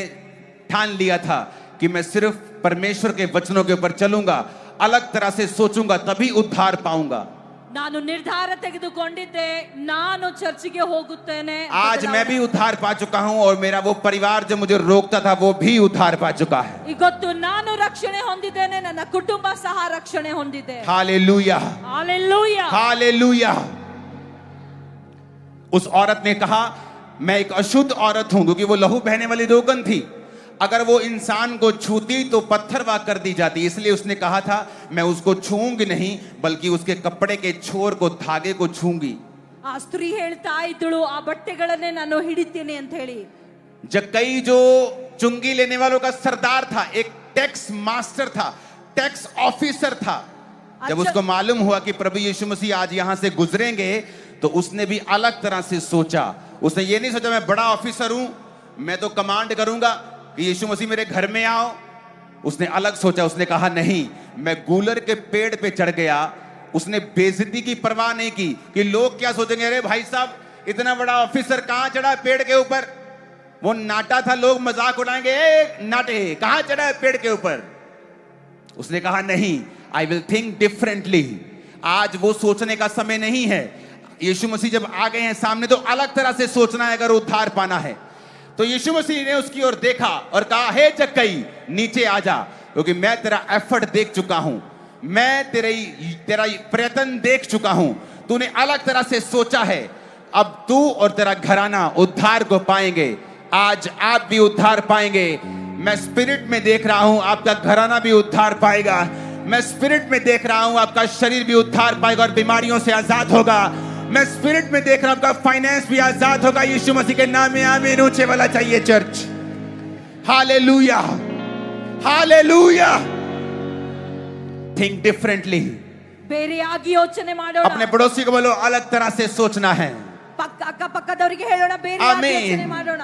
ठान लिया था कि मैं सिर्फ परमेश्वर के वचनों के ऊपर चलूंगा, अलग तरह से सोचूंगा, तभी उद्धार पाऊंगा। ನಾನು ನಿರ್ಧಾರ ತೆಗೆದುಕೊಂಡಿದ್ದೆ, ನಾನು ಚರ್ಚಿಗೆ ಹೋಗುತ್ತೇನೆ। आज मैं भी उद्धार पा चुका हूं, और मेरा वो परिवार जो मुझे रोकता था वो भी उद्धार पा चुका है। ಇವತ್ತು ನಾನು ರಕ್ಷಣೆ ಹೊಂದಿದ್ದೇನೆ, ನನ್ನ ಕುಟುಂಬ ಸಹ ರಕ್ಷಣೆ ಹೊಂದಿದೆ। Hallelujah, hallelujah, hallelujah. उस औरत ने कहा मैं एक अशुद्ध औरत हूं, क्योंकि वो लहू बहने वाली रोगन थी। अगर वो इंसान को छूती तो पत्थर वाक कर दी जाती, इसलिए उसने कहा था मैं उसको छूंगी नहीं, बल्कि उसके कपड़े के छोर को, धागे को छूंगी। ಆ ಸ್ತ್ರೀ ಹೇಳ್ತಾ ಇದ್ದಳು ಆ ಬಟ್ಟೆಗಳನ್ನೇ ನಾನು ಹಿಡಿತೀನಿ ಅಂತ ಹೇಳಿ। जक्कई जो चुंगी लेने वालों का सरदार था, एक टैक्स मास्टर था, टैक्स ऑफिसर था, जब उसको मालूम हुआ कि प्रभु यीशु मसीह आज यहां से गुजरेंगे, तो उसने भी अलग तरह से सोचा। उसने ये नहीं सोचा मैं बड़ा ऑफिसर हूं, मैं तो कमांड करूंगा कि यीशु मसीह मेरे घर में आओ। उसने अलग सोचा। उसने कहा नहीं, मैं गूलर के पेड़ पे चढ़ गया। उसने बेइज्जती की परवाह नहीं की कि लोग क्या सोचेंगे, अरे भाई साहब इतना बड़ा ऑफिसर कहां चढ़ा पेड़ के ऊपर। वो नाटा था, लोग मजाक उड़ाएंगे, ए नाटे कहां चढ़ा है पेड़ के ऊपर। उसने कहा नहीं, आई विल थिंक डिफरेंटली। आज वो सोचने का समय नहीं है। यीशु मसीह जब आ गए हैं सामने तो अलग तरह से सोचना है अगर उद्धार पाना है। तो यीशु मसीह ने उसकी ओर देखा और कहा, हे जक्कई नीचे आ जा, क्योंकि मैं तेरा एफर्ट देख चुका हूं, मैं तेरा प्रयत्न देख चुका हूं, तूने अलग तरह से सोचा है। अब तू और तेरा घराना उद्धार को पाएंगे। आज आप भी उद्धार पाएंगे। मैं स्पिरिट में देख रहा हूं आपका घराना भी उद्धार पाएगा। मैं स्पिरिट में देख रहा हूं आपका शरीर भी उद्धार पाएगा और बीमारियों से आजाद होगा। मैं स्पिरिट में देख रहा हूं आपका फाइनेंस भी आजाद होगा। यीशु मसीह के नाम में आमीन। ऊंचे वाला चाहिए church. Hallelujah, hallelujah. Think differently. ಬೇರೆಯಾಗಿ ಯೋಚನೆ ಮಾಡೋಣ. अपने पड़ोसी को बोलो, अलग तरह से सोचना है। ಅಕ್ಕಪಕ್ಕದವರಿಗೆ ಹೇಳೋಣ, ಬೇರೆಯಾಗಿ ಯೋಚನೆ ಮಾಡೋಣ.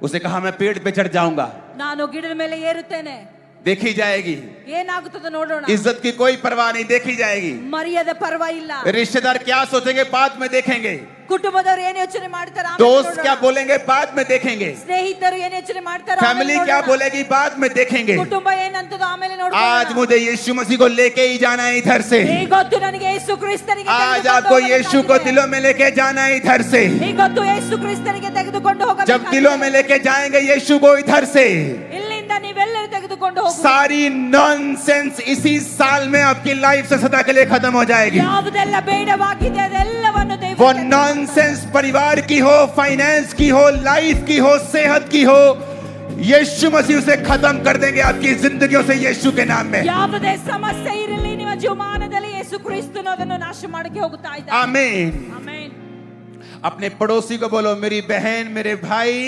उसने कहा, मैं पेड़ पे चढ़ जाऊंगा, ನಾನು ಗಿಡದ ಮೇಲೆ ಏರುತ್ತೇನೆ, देखी जाएगी। ಏನಾಗುತ್ತದೆ ನೋಡೋಣ। इज्जत की कोई परवाह नहीं, देखी जाएगी। ಮರ್ಯಾದೆ ಪರವಾಗಿಲ್ಲ। रिश्तेदार क्या सोचेंगे बाद में देखेंगे। ಕುಟುಂಬದವರು ಏನು ಯೋಚನೆ ಮಾಡ್ತಾರೆ दोस्त क्या बोलेंगे बाद में देखेंगे। ಸ್ನೇಹಿತರು ಏನು ಯೋಚನೆ ಮಾಡ್ತಾರೆ फैमिली क्या बोलेगी बाद में देखेंगे। ಕುಟುಂಬ ಏನಂತದೋ ಆಮೇಲೆ ನೋಡೋಣ। आज मुझे यीशु मसीह को लेके ही जाना है इधर से। ಈಗೊತ್ತು ನನಗೆ ಯೇಸು ಕ್ರಿಸ್ತನಿಗೆ आज आपको यीशु को दिलों में लेके जाना है इधर से। ಈಗೊತ್ತು ಯೇಸು ಕ್ರಿಸ್ತನಿಗೆ ತೆಗೆದುಕೊಂಡು ಹೋಗಬೇಕು। जब दिलों में लेके जाएंगे यीशु को इधर से, ಇಲ್ಲಿಂದ ನೀವೆಲ್ಲರೂ ತೆಗೆದುಕೊಂಡು ಹೋಗಬೇಕು। सारी नॉनसेंस इसी साल में आपकी लाइफ से सदा के लिए खत्म हो जाएगी। ಯಾವುದೆಲ್ಲ ಬೇಡವಾಗಿದೆ ಅದೆಲ್ಲವನ್ನು ದೇವರು वो नॉनसेंस परिवार की हो, फाइनेंस की हो, लाइफ की हो, सेहत की हो, यीशु मसीह उसे खत्म कर देंगे आपकी जिंदगियों से यीशु के नाम में। ಯಾವುದೇ ಸಮಸ್ಯೆ ಇರಲಿ ನಿಮ್ಮ ಜೀವಮಾನದಲ್ಲಿ ಯೇಸು ಕ್ರಿಸ್ತನು ಅದನ್ನು ನಾಶ ಮಾಡಕ್ಕೆ ಹೋಗುತ್ತಾ ಇದ್ದಾನೆ। आमीन, ಆಮೆನ್। अपने पड़ोसी को बोलो, मेरी बहन मेरे भाई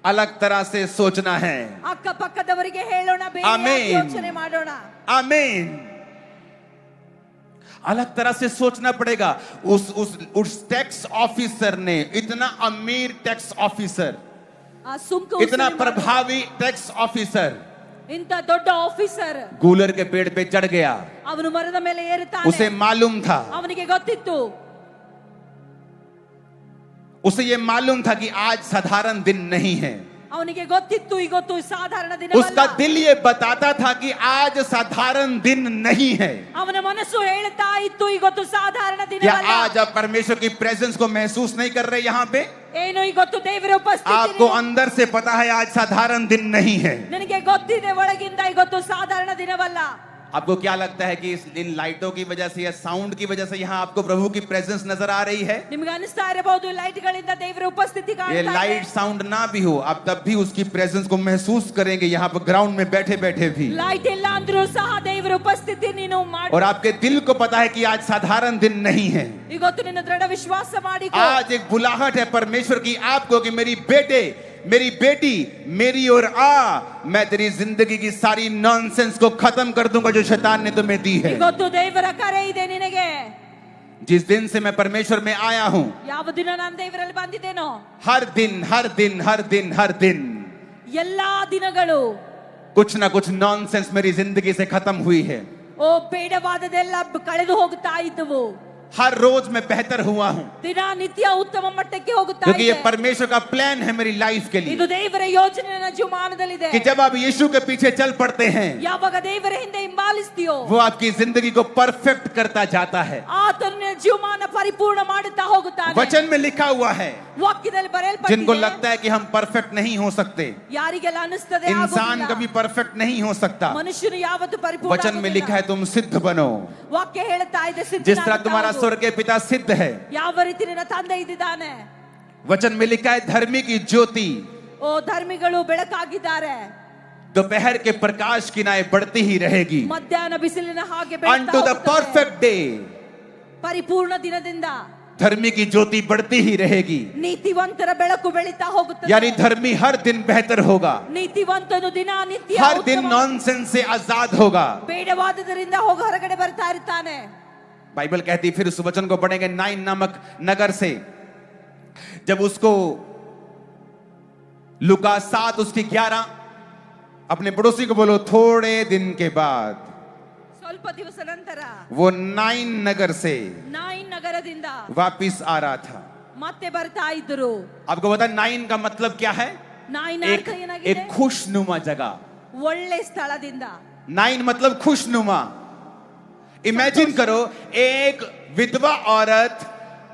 अलग तरह से सोचना है। ಅಕ್ಕಪಕ್ಕದವರಿಗೆ ಹೇಳೋಣ, ಬೇರೆಯಾಗಿ ಯೋಚನೆ ಮಾಡೋಣ। आमीन। अलग तरह से सोचना पड़ेगा। उस टैक्स ऑफिसर ने, इतना अमीर टैक्स ऑफिसर, इतना प्रभावी टैक्स ऑफिसर, ಇಂತ ದೊಡ್ಡ ಆಫೀಸರ್ गूलर के पेड़ पे चढ़ गया। ಅವನು ಮರದ ಮೇಲೆ ಏರುತ್ತಾನೆ। उसे मालूम था, ಅವನಿಗೆ ಗೊತ್ತಿತ್ತು, उसे ये मालूम था कि आज साधारण दिन नहीं है। ಅವನಿಗೆ ಗೊತ್ತಿತ್ತು ಇವತ್ತು ಸಾಧಾರಣ ದಿನವಲ್ಲ। उसका दिल ये बताता था कि आज साधारण दिन नहीं है। ಅವನ ಮನಸ್ಸು ಹೇಳುತ್ತಾ ಇತ್ತು ಇವತ್ತು ಸಾಧಾರಣ क्या ದಿನವಲ್ಲ। आज आप परमेश्वर की प्रेजेंस को महसूस नहीं कर रहे यहाँ पे? ಏನು ಇವತ್ತು ದೇವರ ಉಪಸ್ಥಿತಿ आपको अंदर से पता है आज साधारण दिन नहीं है। ನನಗೆ ಗೊತ್ತಿದೆ ಒಳಗಿಂದ ಇವತ್ತು ಸಾಧಾರಣ ದಿನವಲ್ಲ। आपको क्या लगता है कि इन लाइटों की वजह से या साउंड की वजह से यहाँ आपको प्रभु की प्रेजेंस नजर आ रही है? ನಿಮಗೆ ಅನಿಸ್ತಾ ಇರಬಹುದು ಲೈಟ್ ಗಳಿಂದ ದೇವರ ಉಪಸ್ಥಿತಿ ಕಾಣ್ತಾ ये ಇದೆ। लाइट साउंड ना भी हो, आप तब भी उसकी प्रेजेंस को महसूस करेंगे यहाँ पर ग्राउंड में बैठे बैठे भी। ಲೈಟ್ ಇಲ್ಲ ಅಂದ್ರೂ ಸಹ ದೇವರ ಉಪಸ್ಥಿತಿ ನೀನು ಮಾಡಿ। और आपके दिल को पता है कि आज साधारण दिन नहीं है। ಇವತ್ತು ನಿನ್ನ ದೃಢ ವಿಶ್ವಾಸ ಮಾಡಿಕೋ। आज एक बुलाहट है परमेश्वर की आपको कि मेरी बेटे, मेरी बेटी, मेरी ओर आ, मैं तेरी जिंदगी की सारी नॉनसेंस को खत्म कर दूंगा जो शैतान ने तुम्हें दी है। ಇವತ್ತು ದೇವರ ಕರೆ ಇದೆ ನಿನಗೆ। जिस दिन से मैं परमेश्वर में आया हूं, ಯಾವ ದಿನ ನಾನು ದೇವರಲ್ಲಿ ಬಂದಿದ್ದೇನೋ, हर दिन हर दिन हर दिन हर दिन ಎಲ್ಲಾ ದಿನಗಳು कुछ ना कुछ नॉनसेंस मेरी जिंदगी से खत्म हुई है। ಓ ಬೇಡವಾದದೆಲ್ಲ ಕಳೆದು ಹೋಗುತ್ತಾ ಇದ್ದವು। हर रोज मैं बेहतर हुआ हूं, ದಿನನಿತ್ಯ ಉತ್ತಮ ಮಟ್ಟಕ್ಕೆ ಹೋಗುತ್ತಾ क्योंकि ಇದೆ। ये परमेश्वर का प्लान है मेरी लाइफ के ಇದು लिए ದೇವರ ಯೋಜನೆ ನನ್ನ ಜೀವಮಾನದಲ್ಲಿದೆ। कि जब आप यीशु के पीछे चल पड़ते हैं, ಯಾವಾಗ ದೇವರ ಹಿಂದೆ ಹಿಂಬಾಲಿಸ್ತೀಯೋ वो आपकी जिंदगी को परफेक्ट करता जाता है। ಆತನು ನಿನ್ನ ಜೀವಮಾನ ಪರಿಪೂರ್ಣ ಮಾಡುತ್ತಾ ಹೋಗುತ್ತಾನೆ। वचन में लिखा हुआ है, ವಾಕ್ಯದಲ್ಲಿ जिनको ಬರೆಯಲ್ಪಟ್ಟಿದೆ, लगता है कि हम परफेक्ट नहीं हो सकते, ಯಾರಿಗೆಲ್ಲ ಅನಿಸ್ತದೆ इंसान ಆಗೋದಿಲ್ಲ, कभी परफेक्ट नहीं हो सकता, ಮನುಷ್ಯನು ಯಾವತ್ತೂ ಪರಿಪೂರ್ಣ वचन में लिखा है तुम सिद्ध बनो। ವಾಕ್ಯ ಹೇಳುತ್ತಾ ಇದೆ जिस तरह तुम्हारा स्वर्ग के पिता सिद्ध है, ಯಾವ ರೀತಿ ನಿನ್ನ ತಂದೆ ಇದ್ದಾನೆ। वचन में लिखा है धर्मी की ज्योति ಓ ಧರ್ಮಿಗಳು ಬೆಳಕಾಗಿದ್ದಾರೆ, दोपहर के प्रकाश की नाय बढ़ती ही रहेगी ಮಧ್ಯಾಹ್ನ ಬಿಸಿಲಿನ ಹಾಗೆ unto the perfect day। ಪರಿಪೂರ್ಣ ದಿನದಿಂದ धर्मी की ज्योति बढ़ती ही रहेगी, ನೀತಿವಂತರ ಬೆಳಕು ಬೆಳೀತಾ ಹೋಗುತ್ತದೆ। यानी धर्मी हर दिन बेहतर होगा, ನೀತಿವಂತನು ದಿನನಿತ್ಯ हर दिन नॉनसेंस से आजाद होगा। ಬೇಡವಾದದರಿಂದ ಹೋಗಿ ಹೊರಗಡೆ ಬರ್ತಾ ಇರ್ತಾನೆ। बाइबल कहती, फिर उस वचन को पढ़ेंगे, नाइन नामक नगर से जब उसको लुका 7 उसकी 11, अपने पड़ोसी को बोलो थोड़े दिन के बाद ಸ್ವಲ್ಪ ದಿವಸ ನಂತರ वो नाइन नगर से ನಾಯಿನ್ ನಗರದಿಂದ वापिस आ रहा था। ಮತ್ತೆ ಬರ್ತಾ ಇದ್ರು। आपको पता नाइन का मतलब क्या है? ನಾಯಿನ एक ಅರ್ಥ ಏನಾಗಿದೆ? खुशनुमा जगह, ಒಳ್ಳೆ ಸ್ಥಳದಿಂದ, 9 मतलब खुशनुमा। इमेजिन करो, एक विधवा औरत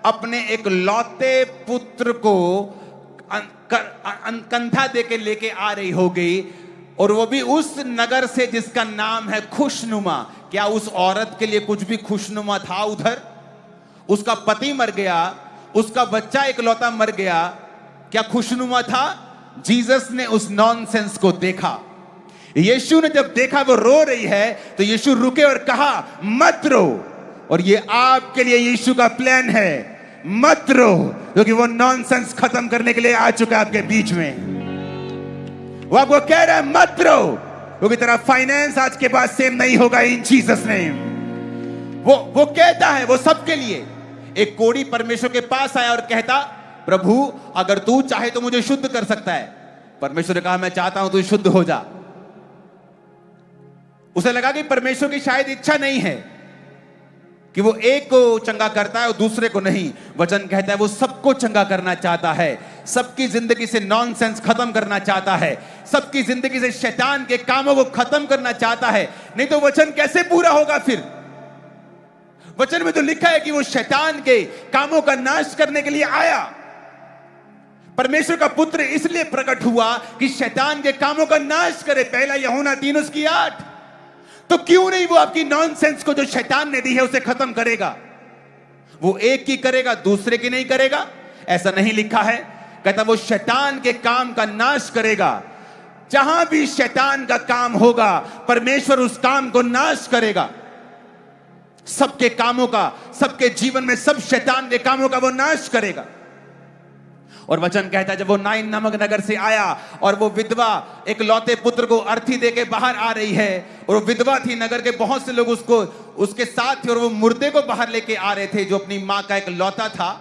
अपने एक लौते पुत्र को कंधा देके लेके आ रही होगी, और वो भी उस नगर से जिसका नाम है खुशनुमा। क्या उस औरत के लिए कुछ भी खुशनुमा था उधर? उसका पति मर गया, उसका बच्चा इकलौता मर गया, क्या खुशनुमा था? जीसस ने उस नॉनसेंस को देखा। यीशु ने जब देखा वो रो रही है, तो यीशु रुके और कहा मत रो। और ये आपके लिए यीशु का प्लान है, मत रो, क्योंकि वो नॉनसेंस खत्म करने के लिए आ चुका है आपके बीच में। वो आपको कह रहा है मत रो, क्योंकि तेरा फाइनेंस आज के बाद सेम नहीं होगा इन जीसस नेम। वो कहता है, वो सबके लिए। एक कोढ़ी परमेश्वर के पास आया और कहता, प्रभु अगर तू चाहे तो मुझे शुद्ध कर सकता है। परमेश्वर ने कहा मैं चाहता हूं तू शुद्ध हो जा। उसे लगा कि परमेश्वर की शायद इच्छा नहीं है कि वो एक को चंगा करता है और दूसरे को नहीं। वचन कहता है वो सबको चंगा करना चाहता है, सबकी जिंदगी से नॉनसेंस खत्म करना चाहता है, सबकी जिंदगी से शैतान के कामों को खत्म करना चाहता है। नहीं तो वचन कैसे पूरा होगा फिर? वचन में तो लिखा है कि वो शैतान के कामों का नाश करने के लिए आया। परमेश्वर का पुत्र इसलिए प्रकट हुआ कि शैतान के कामों का नाश करे। पहला यूहन्ना 3:8। तो क्यों नहीं वो आपकी नॉनसेंस को जो शैतान ने दी है उसे खत्म करेगा? वो एक की करेगा, दूसरे की नहीं करेगा, ऐसा नहीं लिखा है। कहता वो शैतान के काम का नाश करेगा। जहां भी शैतान का काम होगा परमेश्वर उस काम को नाश करेगा। सबके कामों का, सबके जीवन में सब शैतान के कामों का वो नाश करेगा। और वचन कहता है जब वो नाइन नामक नगर से आया और वो विधवा एक लौते पुत्र को अर्थी देके बाहर आ रही है, और वो विधवा थी, नगर के बहुत से लोग उसके साथ थे, और वो मुर्दे को बाहर लेके आ रहे थे जो अपनी मां का एक लौता था।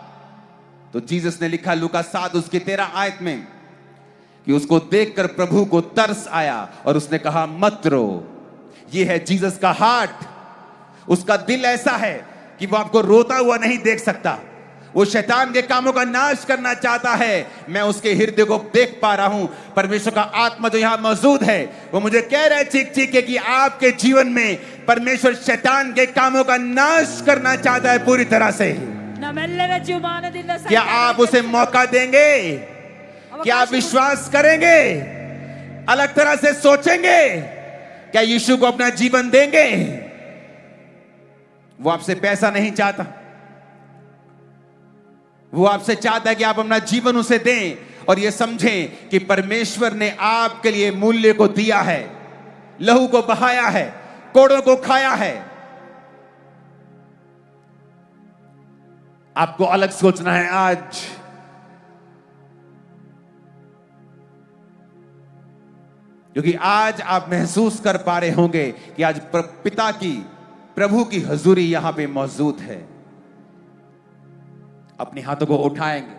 तो जीसस ने लिखा लूका 7:13 में कि उसको देखकर प्रभु को तरस आया और उसने कहा मत रो। ये है जीसस का हार्ट। उसका दिल ऐसा है कि वो आपको रोता हुआ नहीं देख सकता। वो शैतान के कामों का नाश करना चाहता है। मैं उसके हृदय को देख पा रहा हूं। परमेश्वर का आत्मा जो यहां मौजूद है वो मुझे कह रहा है चीख चीख के कि आपके जीवन में परमेश्वर शैतान के कामों का नाश करना चाहता है पूरी तरह से। क्या आप उसे मौका देंगे? क्या आप विश्वास करेंगे? अलग तरह से सोचेंगे? क्या यीशु को अपना जीवन देंगे? वो आपसे पैसा नहीं चाहता, वो आपसे चाहता है कि आप अपना जीवन उसे दें और ये समझें कि परमेश्वर ने आपके लिए मूल्य को दिया है, लहू को बहाया है, कोड़ों को खाया है। आपको अलग सोचना है आज। क्योंकि आज आप महसूस कर पा रहे होंगे कि आज पिता की, प्रभु की हजूरी यहां पे मौजूद है। अपने हाथों को उठाएंगे,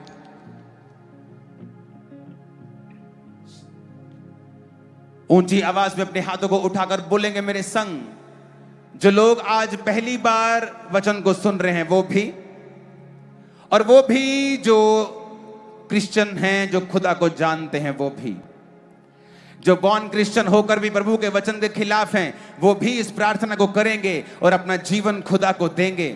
ऊंची आवाज में अपने हाथों को उठाकर बोलेंगे मेरे संग। जो लोग आज पहली बार वचन को सुन रहे हैं वो भी, और वो भी जो क्रिश्चियन हैं, जो खुदा को जानते हैं वो भी, जो बॉर्न क्रिश्चियन होकर भी प्रभु के वचन के खिलाफ हैं वो भी इस प्रार्थना को करेंगे और अपना जीवन खुदा को देंगे।